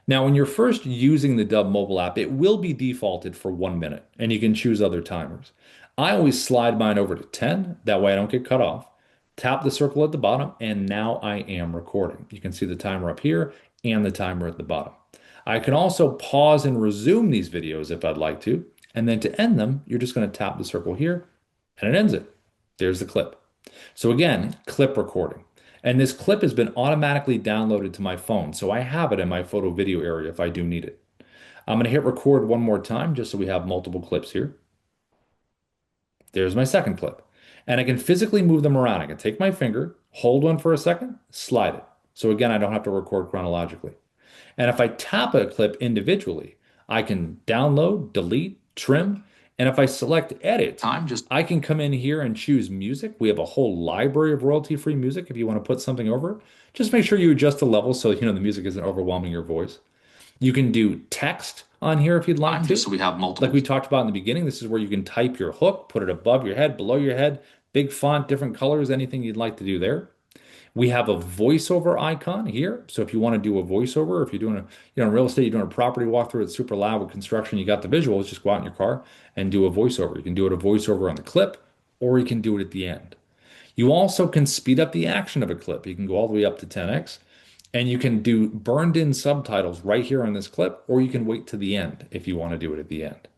Now, when you're first using the Dubb mobile app, it will be defaulted for 1 minute, and you can choose other timers. I always slide mine over to 10, that way I don't get cut off. Tap the circle at the bottom, and now I am recording. You can see the timer up here and the timer at the bottom. I can also pause and resume these videos if I'd like to, and then to end them, you're just going to tap the circle here, and it ends it. There's the clip. So again, clip recording. And this clip has been automatically downloaded to my phone, so I have it in my photo video area if I do need it. I'm going to hit record one more time just so we have multiple clips here. There's my second clip. And I can physically move them around. I can take my finger, hold one for a second, slide it. So again, I don't have to record chronologically. And if I tap a clip individually, I can download, delete, trim, and if I select edit, I can come in here and choose music. We have a whole library of royalty-free music if you want to put something over it. Just make sure you adjust the level so the music isn't overwhelming your voice. You can do text on here if you'd like to. So we have multiple. Like we talked about in the beginning, this is where you can type your hook, put it above your head, below your head, big font, different colors, anything you'd like to do there. We have a voiceover icon here. So if you want to do a voiceover, if you're doing in real estate, you're doing a property walkthrough, it's super loud with construction, you got the visuals, just go out in your car and do a voiceover. You can do it a voiceover on the clip, or you can do it at the end. You also can speed up the action of a clip. You can go all the way up to 10x, and you can do burned in subtitles right here on this clip, or you can wait to the end if you want to do it at the end.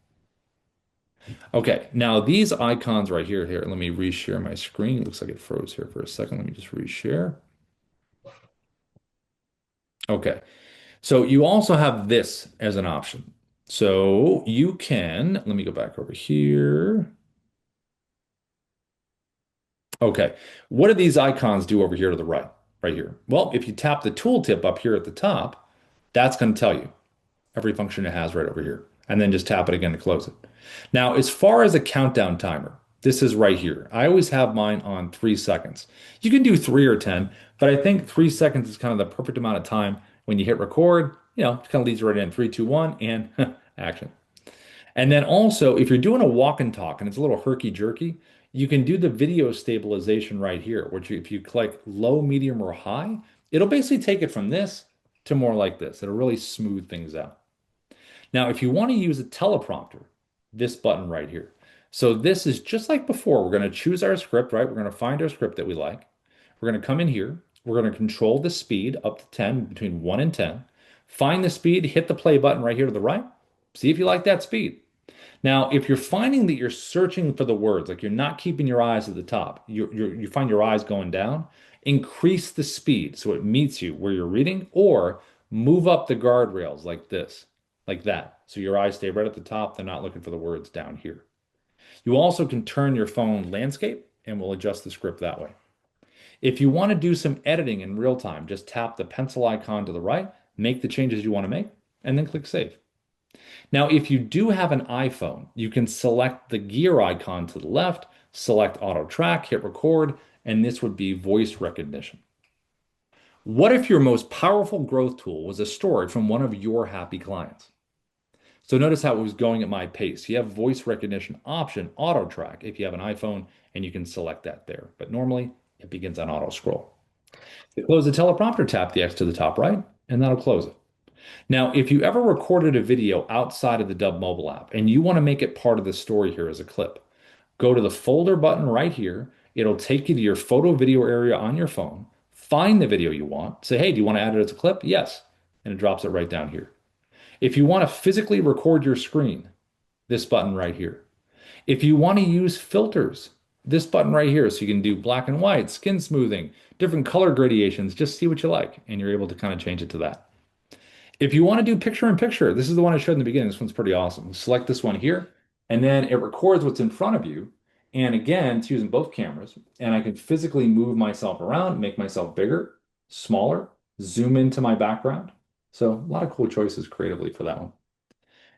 Okay, now these icons right here, let me reshare my screen. It looks like it froze here for a second. Let me just reshare. Okay, so you also have this as an option. So you can, let me go back over here. Okay, what do these icons do over here to the right here? Well, if you tap the tooltip up here at the top, that's going to tell you every function it has right over here. And then just tap it again to close it. Now, as far as a countdown timer, this is right here. I always have mine on 3 seconds. You can do 3 or 10, but I think 3 seconds is kind of the perfect amount of time when you hit record. It kind of leads right in 3, 2, 1, and action. And then also, if you're doing a walk and talk and it's a little herky-jerky, you can do the video stabilization right here, which if you click low, medium, or high, it'll basically take it from this to more like this. It'll really smooth things out. Now, if you want to use a teleprompter, this button right here. So this is just like before. We're going to choose our script, right? We're going to find our script that we like. We're going to come in here. We're going to control the speed up to 10, between 1 and 10. Find the speed, hit the play button right here to the right. See if you like that speed. Now, if you're finding that you're searching for the words, like you're not keeping your eyes at the top, you find your eyes going down, increase the speed so it meets you where you're reading, or move up the guardrails like this. like that. So your eyes stay right at the top. They're not looking for the words down here. You also can turn your phone landscape and we'll adjust the script that way. If you want to do some editing in real time, just tap the pencil icon to the right, make the changes you want to make, and then click save. Now, if you do have an iPhone, you can select the gear icon to the left, select auto track, hit record, and this would be voice recognition. What if your most powerful growth tool was a story from one of your happy clients? So notice how it was going at my pace. You have voice recognition option, auto track, if you have an iPhone, and you can select that there. But normally it begins on auto scroll. To close the teleprompter, tap the X to the top right, and that'll close it. Now, if you ever recorded a video outside of the Dubb mobile app and you want to make it part of the story here as a clip, go to the folder button right here. It'll take you to your photo video area on your phone. Find the video you want. Say, hey, do you want to add it as a clip? Yes. And it drops it right down here. If you want to physically record your screen, this button right here. If you want to use filters, this button right here. So you can do black and white, skin smoothing, different color gradations, just see what you like. And you're able to kind of change it to that. If you want to do picture in picture, this is the one I showed in the beginning. This one's pretty awesome. Select this one here, and then it records what's in front of you. And again, it's using both cameras, and I can physically move myself around, make myself bigger, smaller, zoom into my background. So a lot of cool choices creatively for that one.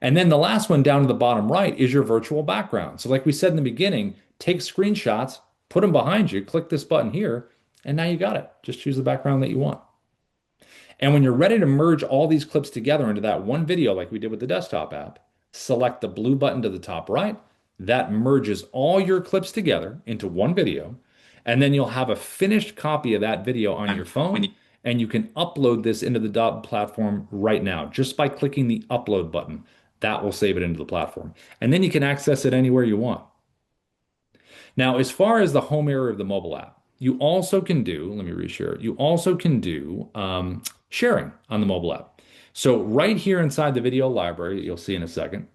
And then the last one down to the bottom right is your virtual background. So like we said in the beginning, take screenshots, put them behind you, click this button here, and now you got it. Just choose the background that you want. And when you're ready to merge all these clips together into that one video, like we did with the desktop app, select the blue button to the top right. That merges all your clips together into one video. And then you'll have a finished copy of that video on your phone. And you can upload this into the Dubb platform right now just by clicking the upload button. That will save it into the platform. And then you can access it anywhere you want. Now, as far as the home area of the mobile app, you also can do, let me reshare it. You also can do sharing on the mobile app. So right here inside the video library, you'll see in a second,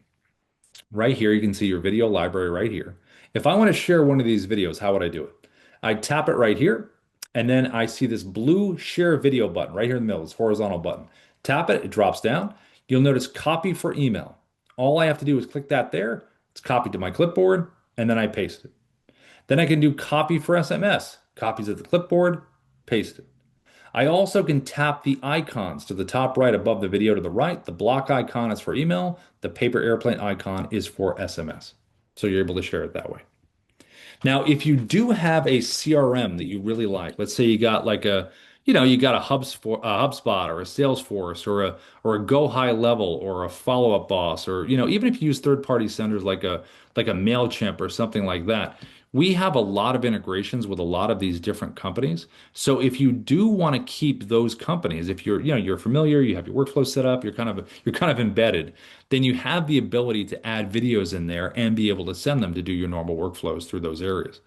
right here, you can see your video library right here. If I want to share one of these videos, how would I do it? I tap it right here, and then I see this blue share video button right here in the middle, this horizontal button. Tap it, it drops down. You'll notice copy for email. All I have to do is click that there. It's copied to my clipboard, and then I paste it. Then I can do copy for SMS, copies at the clipboard, paste it. I also can tap the icons to the top right above the video to the right. The block icon is for email. The paper airplane icon is for SMS. So you're able to share it that way. Now, if you do have a CRM that you really like, let's say you got like a, you got a HubSpot or a Salesforce or a Go High Level or a Follow Up Boss, or even if you use third-party senders like a Mailchimp or something like that, we have a lot of integrations with a lot of these different companies. So if you do want to keep those companies, if you're familiar, you have your workflow set up, you're kind of embedded, then you have the ability to add videos in there and be able to send them to do your normal workflows through those areas.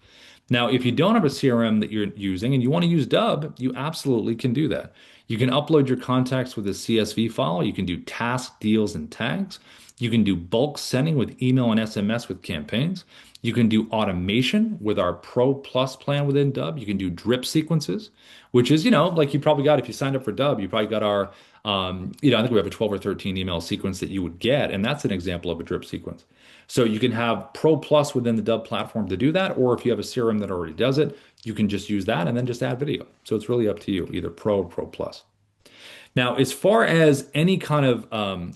Now, if you don't have a CRM that you're using and you want to use Dubb, you absolutely can do that. You can upload your contacts with a CSV file. You can do task, deals, and tags. You can do bulk sending with email and SMS with campaigns. You can do automation with our Pro Plus plan within Dubb. You can do drip sequences, which is, like you probably got if you signed up for Dubb, you probably got our, I think we have a 12 or 13 email sequence that you would get, and that's an example of a drip sequence. So you can have Pro Plus within the Dubb platform to do that, or if you have a CRM that already does it, you can just use that and then just add video. So it's really up to you, either Pro or Pro Plus. Now, as far as any kind of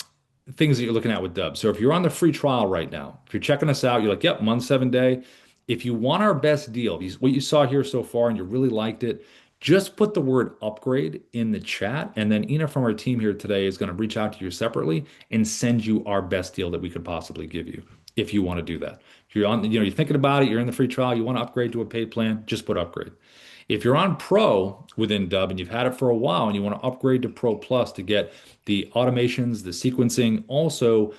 things that you're looking at with Dubb, so if you're on the free trial right now, if you're checking us out, you're like, yep, month 7 day. If you want our best deal, what you saw here so far and you really liked it, just put the word upgrade in the chat, and then Ina from our team here today is going to reach out to you separately and send you our best deal that we could possibly give you if you want to do that. If you're on, you're thinking about it, you're in the free trial, you want to upgrade to a paid plan, just put upgrade. If you're on Pro within Dubb and you've had it for a while and you want to upgrade to Pro Plus to get the automations, the sequencing, also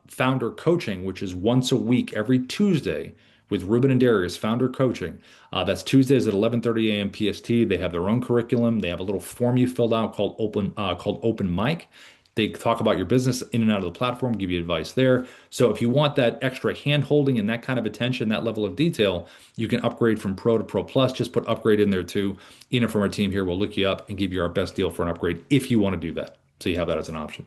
founder coaching, which is once a week, every Tuesday with Ruben and Darius, founder coaching. That's Tuesdays at 11:30 a.m. PST. They have their own curriculum. They have a little form you filled out called Open Mic. They talk about your business in and out of the platform, give you advice there. So if you want that extra hand holding and that kind of attention, that level of detail, you can upgrade from Pro to Pro Plus. Just put upgrade in there too. Ina from our team here will look you up and give you our best deal for an upgrade if you want to do that. So you have that as an option.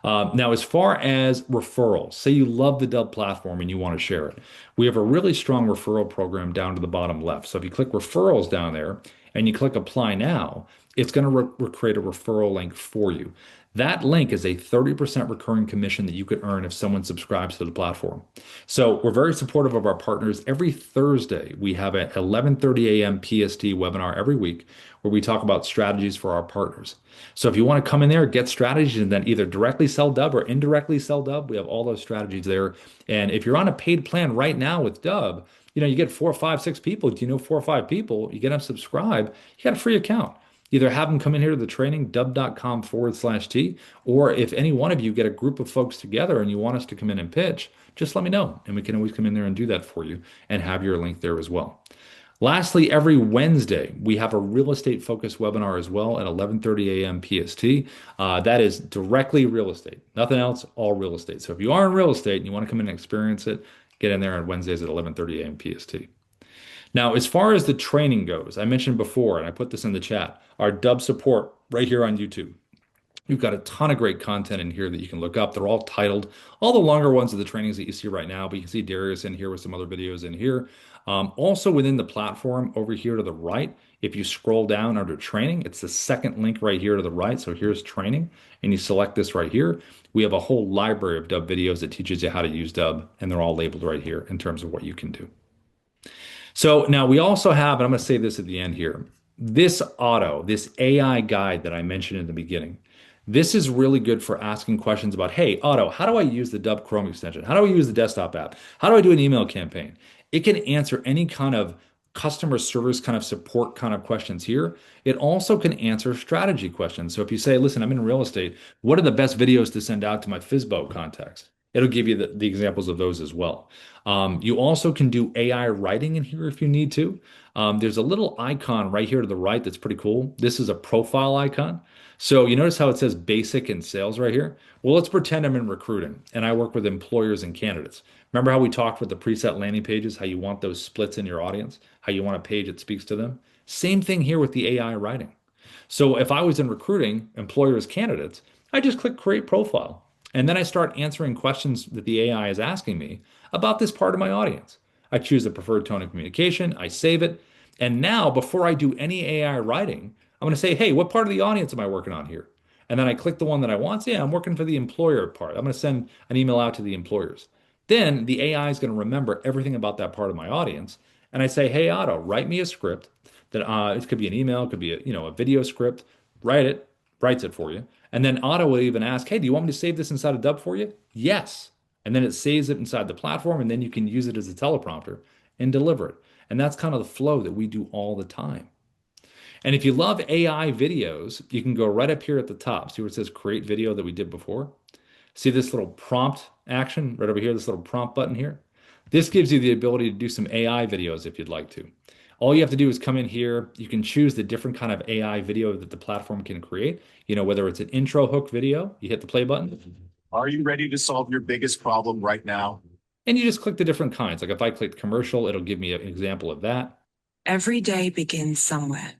Now, as far as referrals, say you love the Dubb platform and you want to share it, we have a really strong referral program down to the bottom left. So if you click referrals down there and you click apply now, it's going to create a referral link for you. That link is a 30% recurring commission that you could earn if someone subscribes to the platform. So we're very supportive of our partners. Every Thursday, we have an 11:30 a.m. PST webinar every week where we talk about strategies for our partners. So if you want to come in there, get strategies, and then either directly sell Dubb or indirectly sell Dubb, we have all those strategies there. And if you're on a paid plan right now with Dubb, you get 4, 5, 6 people. Do you know 4 or 5 people? You get them subscribe, you got a free account. Either have them come in here to the training, dubb.com/T, or if any one of you get a group of folks together and you want us to come in and pitch, just let me know. And we can always come in there and do that for you and have your link there as well. Lastly, every Wednesday, we have a real estate focused webinar as well at 11:30 a.m. PST. That is directly real estate, nothing else, all real estate. So if you are in real estate and you want to come in and experience it, get in there on Wednesdays at 11:30 a.m. PST. Now, as far as the training goes, I mentioned before, and I put this in the chat, our Dubb support right here on YouTube. We've got a ton of great content in here that you can look up. They're all titled. All the longer ones are the trainings that you see right now, but you can see Darius in here with some other videos in here. Also within the platform over here to the right, if you scroll down under training, it's the second link right here to the right. So here's training, and you select this right here. We have a whole library of Dubb videos that teaches you how to use Dubb, and they're all labeled right here in terms of what you can do. So now we also have, and I'm going to say this at the end here, this AI guide that I mentioned in the beginning. This is really good for asking questions about, hey, Otto, how do I use the Dubb Chrome extension? How do I use the desktop app? How do I do an email campaign? It can answer any kind of customer service kind of support kind of questions here. It also can answer strategy questions. So if you say, listen, I'm in real estate, what are the best videos to send out to my FISBO contacts? It'll give you the examples of those as well. You also can do AI writing in here if you need to. There's a little icon right here to the right that's pretty cool. This is a profile icon. So you notice how it says basic and sales right here? Well, let's pretend I'm in recruiting and I work with employers and candidates. Remember how we talked with the preset landing pages, how you want those splits in your audience, how you want a page that speaks to them? Same thing here with the AI writing. So if I was in recruiting employers, candidates, I just click create profile. And then I start answering questions that the AI is asking me about this part of my audience. I choose the preferred tone of communication, I save it. And now, before I do any AI writing, I'm going to say, hey, what part of the audience am I working on here? And then I click the one that I want. So, yeah, I'm working for the employer part. I'm going to send an email out to the employers. Then the AI is going to remember everything about that part of my audience. And I say, hey, Otto, write me a script that it could be an email, it could be a video script. Write it, writes it for you. And then Otto will even ask, hey, do you want me to save this inside of Dubb for you? Yes. And then it saves it inside the platform, and then you can use it as a teleprompter and deliver it. And that's kind of the flow that we do all the time. And if you love AI videos, you can go right up here at the top. See where it says create video that we did before? See this little prompt action right over here, this little prompt button here? This gives you the ability to do some AI videos if you'd like to. All you have to do is come in here. You can choose the different kind of AI video that the platform can create. Whether it's an intro hook video, you hit the play button. Are you ready to solve your biggest problem right now? And you just click the different kinds. Like if I click commercial, it'll give me an example of that. Every day begins somewhere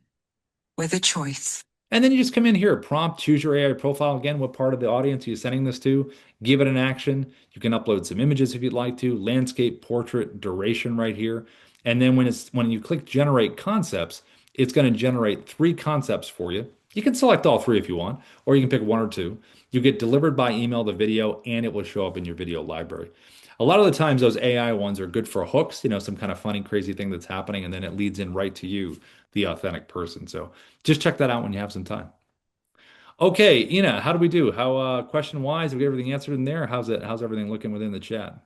with a choice. And then you just come in here, prompt, choose your AI profile. Again, what part of the audience are you sending this to? Give it an action. You can upload some images if you'd like to, landscape, portrait, duration right here. And then when you click generate concepts, it's going to generate 3 concepts for you. You can select all 3 if you want, or you can pick 1 or 2. You get delivered by email the video, and it will show up in your video library. A lot of the times, those AI ones are good for hooks, some kind of funny, crazy thing that's happening, and then it leads in right to you, the authentic person. So just check that out when you have some time. Okay, Ina, how do we do? How question wise, have we everything answered in there? How's everything looking within the chat?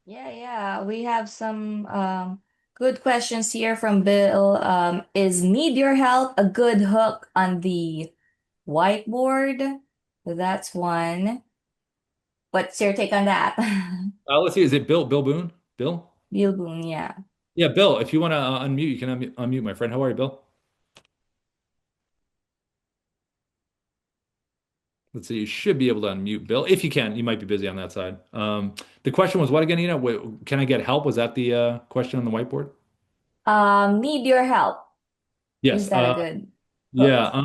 Yeah. We have some good questions here from Bill. Is need your help a good hook on the whiteboard? That's one. What's your take on that? Let's see, is it Bill Boone? Bill? Bill Boone, yeah. Yeah, Bill, if you want to unmute, you can unmute, my friend. How are you, Bill? Let's see, you should be able to unmute Bill. If you can, you might be busy on that side. The question was what again, can I get help? Was that the question on the whiteboard? Need your help. Yes. Is that a good hook? Yeah.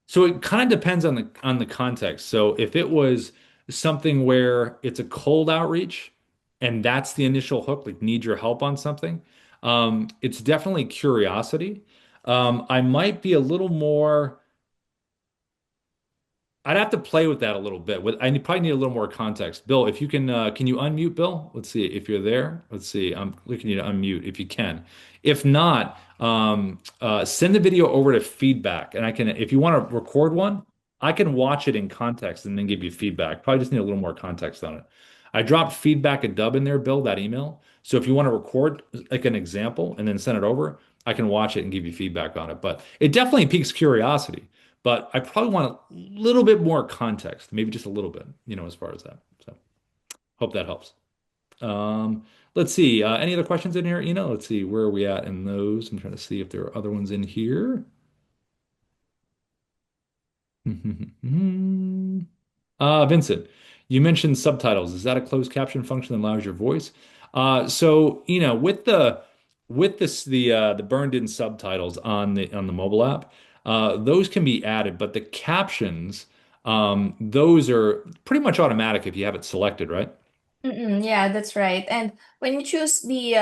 So it kind of depends on the context. So if it was something where it's a cold outreach and that's the initial hook, like need your help on something, it's definitely curiosity. I might be a little more. I'd have to play with that a little bit. Probably need a little more context. Bill, if you can you unmute Bill? Let's see if you're there. Let's see. I'm looking you to unmute if you can. If not, send the video over to feedback, and I can. If you want to record one, I can watch it in context and then give you feedback. Probably just need a little more context on it. I dropped feedback a Dubb in there, Bill, that email. So if you want to record like an example and then send it over, I can watch it and give you feedback on it. But it definitely piques curiosity. But I probably want a little bit more context, maybe just a little bit, as far as that. So hope that helps. Um, let's see. Any other questions in here? Let's see. Where are we at in those? I'm trying to see if there are other ones in here. Vincent, you mentioned subtitles. Is that a closed caption function that allows your voice? So with the burned in subtitles on the mobile app, those can be added, but the captions, those are pretty much automatic if you have it selected, right? Yeah, that's right. And when you choose the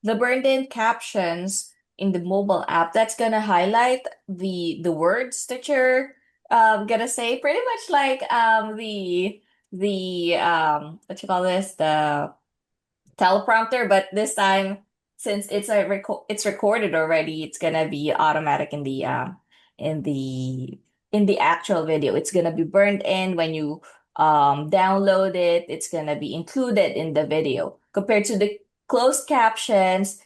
burned-in captions in the mobile app, that's gonna highlight the words that you're gonna say, pretty much like the what you call this, the teleprompter, but this time, since it's recorded already, it's gonna be automatic in the in the actual video. It's gonna be burned in when you download it. It's gonna be included in the video. Compared to the closed captions,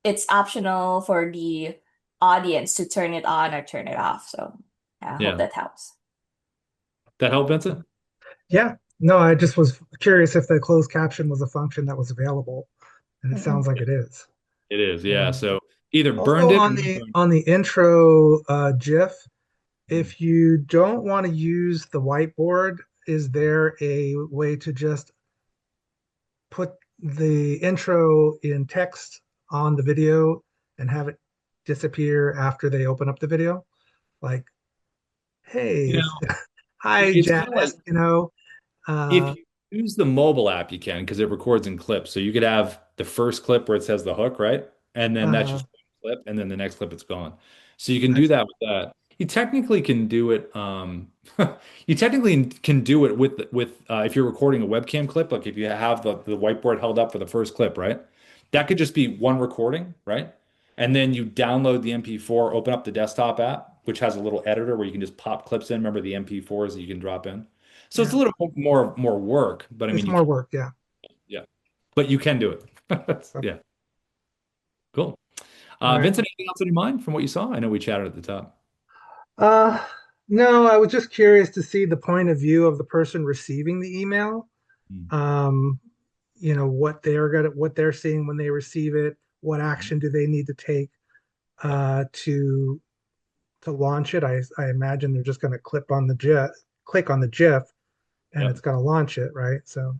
it's optional for the audience to turn it on or turn it off. So I hope Yeah. that helps. That help, Vincent? Yeah. No, I just was curious if the closed caption was a function that was available, and it Mm-mm. sounds like it is. It is, yeah. Um, So either Also burned in or not burned. on the intro GIF, In. if you don't want to use the whiteboard, is there a way to just put the intro in text on the video and have it disappear after they open up the video? Like, You hey, know, hi it's kind of like Janice, if uh, you use the mobile app, you can because it records in clips. So you could have the first clip where it says the hook, right? And then that's uh, just one clip, and then the next clip it's gone. So you can I do see. that with that. You technically can do it. You technically can do it with if you're recording a webcam clip, like if you have the whiteboard held up for the first clip, right? That could just be one recording, right? And then you download the MP4, open up the desktop app, which has a little editor where you can just pop clips in. Remember the MP4s that you can drop in. So it's a Yeah, little more work, but I mean it's you more can, work. Yeah. yeah, but you can do it. So, Yeah, cool. all right. Vincent, anything else in your mind from what you saw? I know we chatted at the top. Uh, no, I was just curious to see the point of view of the person receiving the email. Mm. Um, what they're seeing when they receive it. What action do they need to take Yep. to launch it? I imagine they're just going to click on the GIF, and it's Yep. going to launch it, right? So,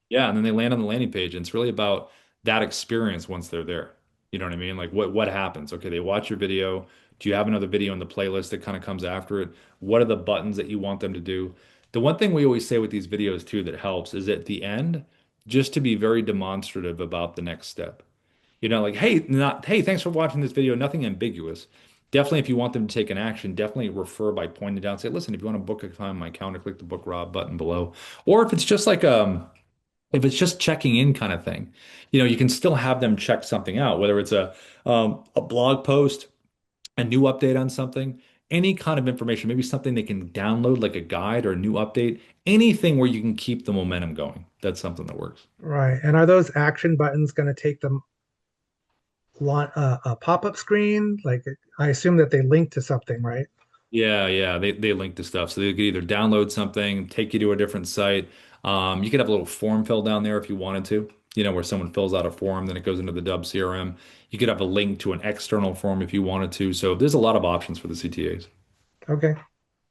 Yeah, and then they land on the landing page, and it's really about that experience once they're there. You know what I mean? Like what happens? Okay, they watch your video. Do you have another video in the playlist that kind of comes after it? What are the buttons that you want them to do? The one thing we always say with these videos too that helps is at the end, just to be very demonstrative about the next step. Like, hey, thanks for watching this video. Nothing ambiguous. Definitely, if you want them to take an action, definitely refer by pointing down. Say, listen, if you want to book a time on my calendar, click the book Rob button below. Or if it's just like if it's just checking in kind of thing, you can still have them check something out, whether it's a blog post, a new update on something, any kind of information, maybe something they can download like a guide or a new update, anything where you can keep the momentum going. That's something that works. right. And are those action buttons going to take them a pop-up screen? Like, I assume that they link to something, right? Yeah, yeah, they link to stuff. So they could either download something, take you to a different site. You could have a little form fill down there if you wanted to, where someone fills out a form, then it goes into the Dubb CRM. You could have a link to an external form if you wanted to. So there's a lot of options for the CTAs. Okay.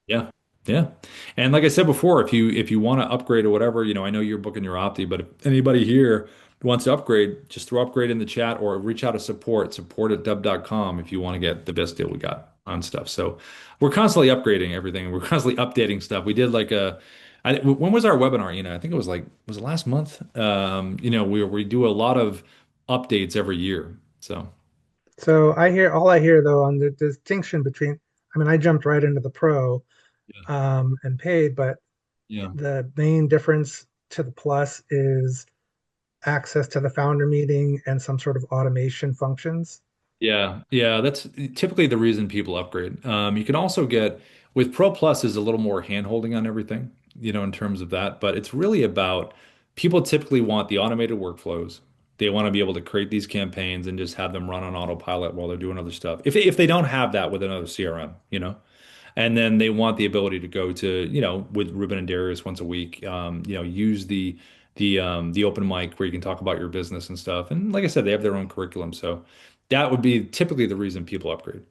Yeah. Yeah. And like I said before, if you want to upgrade or whatever, I know you're booking your Opti, but if anybody here wants to upgrade, just throw upgrade in the chat or reach out to support at dubb.com if you want to get the best deal we got on stuff. So we're constantly upgrading everything. We're constantly updating stuff. We did like When was our webinar? I think it was was it last month? We do a lot of updates every year. So So I hear though on the distinction between, I mean, I jumped right into the pro yeah, and paid, but yeah. the main difference to the plus is access to the founder meeting and some sort of automation functions. Yeah, yeah, that's typically the reason people upgrade. You can also get with Pro Plus is a little more hand-holding on everything, in terms of that, but it's really about people typically want the automated workflows. They want to be able to create these campaigns and just have them run on autopilot while they're doing other stuff. If they don't have that with another CRM, and then they want the ability to go to, with Ruben and Darius once a week, use the open mic where you can talk about your business and stuff. And like I said, they have their own curriculum. So that would be typically the reason people upgrade.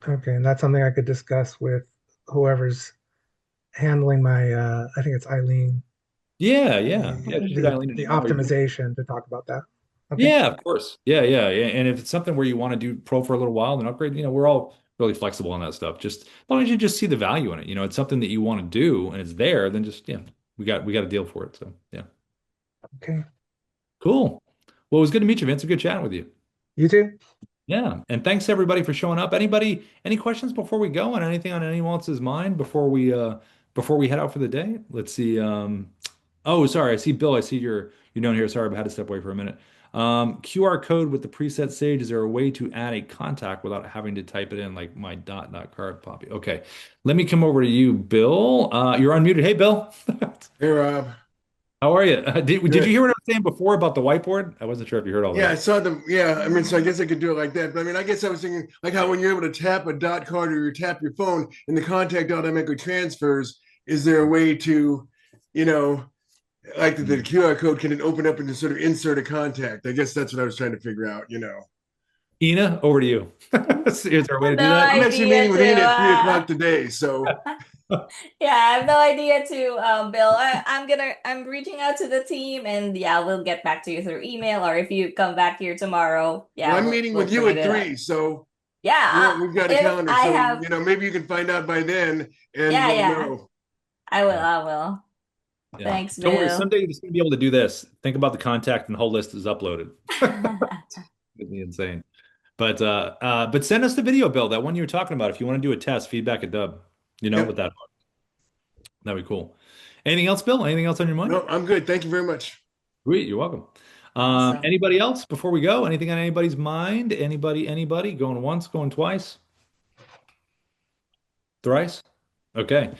Okay, and that's something I could discuss with whoever's handling my I think it's Eileen, Yeah, yeah. the Yeah, just shoot Eileen an the email or you can. optimization to talk about that. Okay. Yeah, of course. Yeah, yeah, yeah. And if it's something where you want to do pro for a little while, then upgrade, we're all really flexible on that stuff. Just as long as you just see the value in it, it's something that you want to do and it's there, then just, yeah, we got a deal for it. So yeah. Okay. Cool. Well, it was good to meet you, Vince. It was good chatting with you. You too? Yeah. And thanks everybody for showing up. Any questions before we go and anything on anyone else's mind before we head out for the day? Let's see. Oh, sorry. I see Bill. I see you're down here. Sorry, I had to step away for a minute. QR code with the preset stage. Is there a way to add a contact without having to type it in like my dot card poppy? Okay. Let me come over to you, Bill. You're unmuted. Hey, Bill. Hey Rob, How are you? Did you good. hear what I was saying before about the whiteboard? I wasn't sure if you heard all Yeah, I that. saw them. Yeah, I mean, so I guess I could do it like that. But I mean, I guess I was thinking like how when you're able to tap a dot card or you tap your phone and the contact automatically transfers. Is there a way to, you know, like the QR code can it open up and just sort of insert a contact? I guess that's what I was trying to figure out. Ina, over to you. Is there a way to No do that? I'm actually idea meeting with Ian to at 3 o'clock today, so yeah, I have no idea to Bill. I'm reaching out to the team and yeah, we'll get back to you through email or if you come back here tomorrow, well, yeah, I'm we'll meeting we'll with you create at it up. 3, so Yeah, we've got a if calendar. I So have maybe you can find out by then and yeah, let me yeah, know. I will, Yeah. I will. Yeah. Thanks, Don't worry. Bill. Someday you're just going to be able to do this. Think about the contact and the whole list is uploaded. It'd be insane. But send us the video, Bill, that one you were talking about. If you want to do a test, feedback at Dubb, with Yep. that. That'd be cool. Anything else, Bill? Anything else on your mind? No, I'm good. Thank you very much. Sweet, you're welcome. Awesome. Anybody else before we go? Anything on anybody's mind? Anybody? Going once, going twice, thrice? Okay.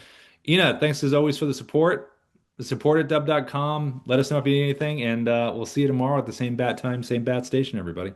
Ina, thanks as always for the support. The support at Dubb.com. Let us know if you need anything, and we'll see you tomorrow at the same bat time, same bat station, everybody.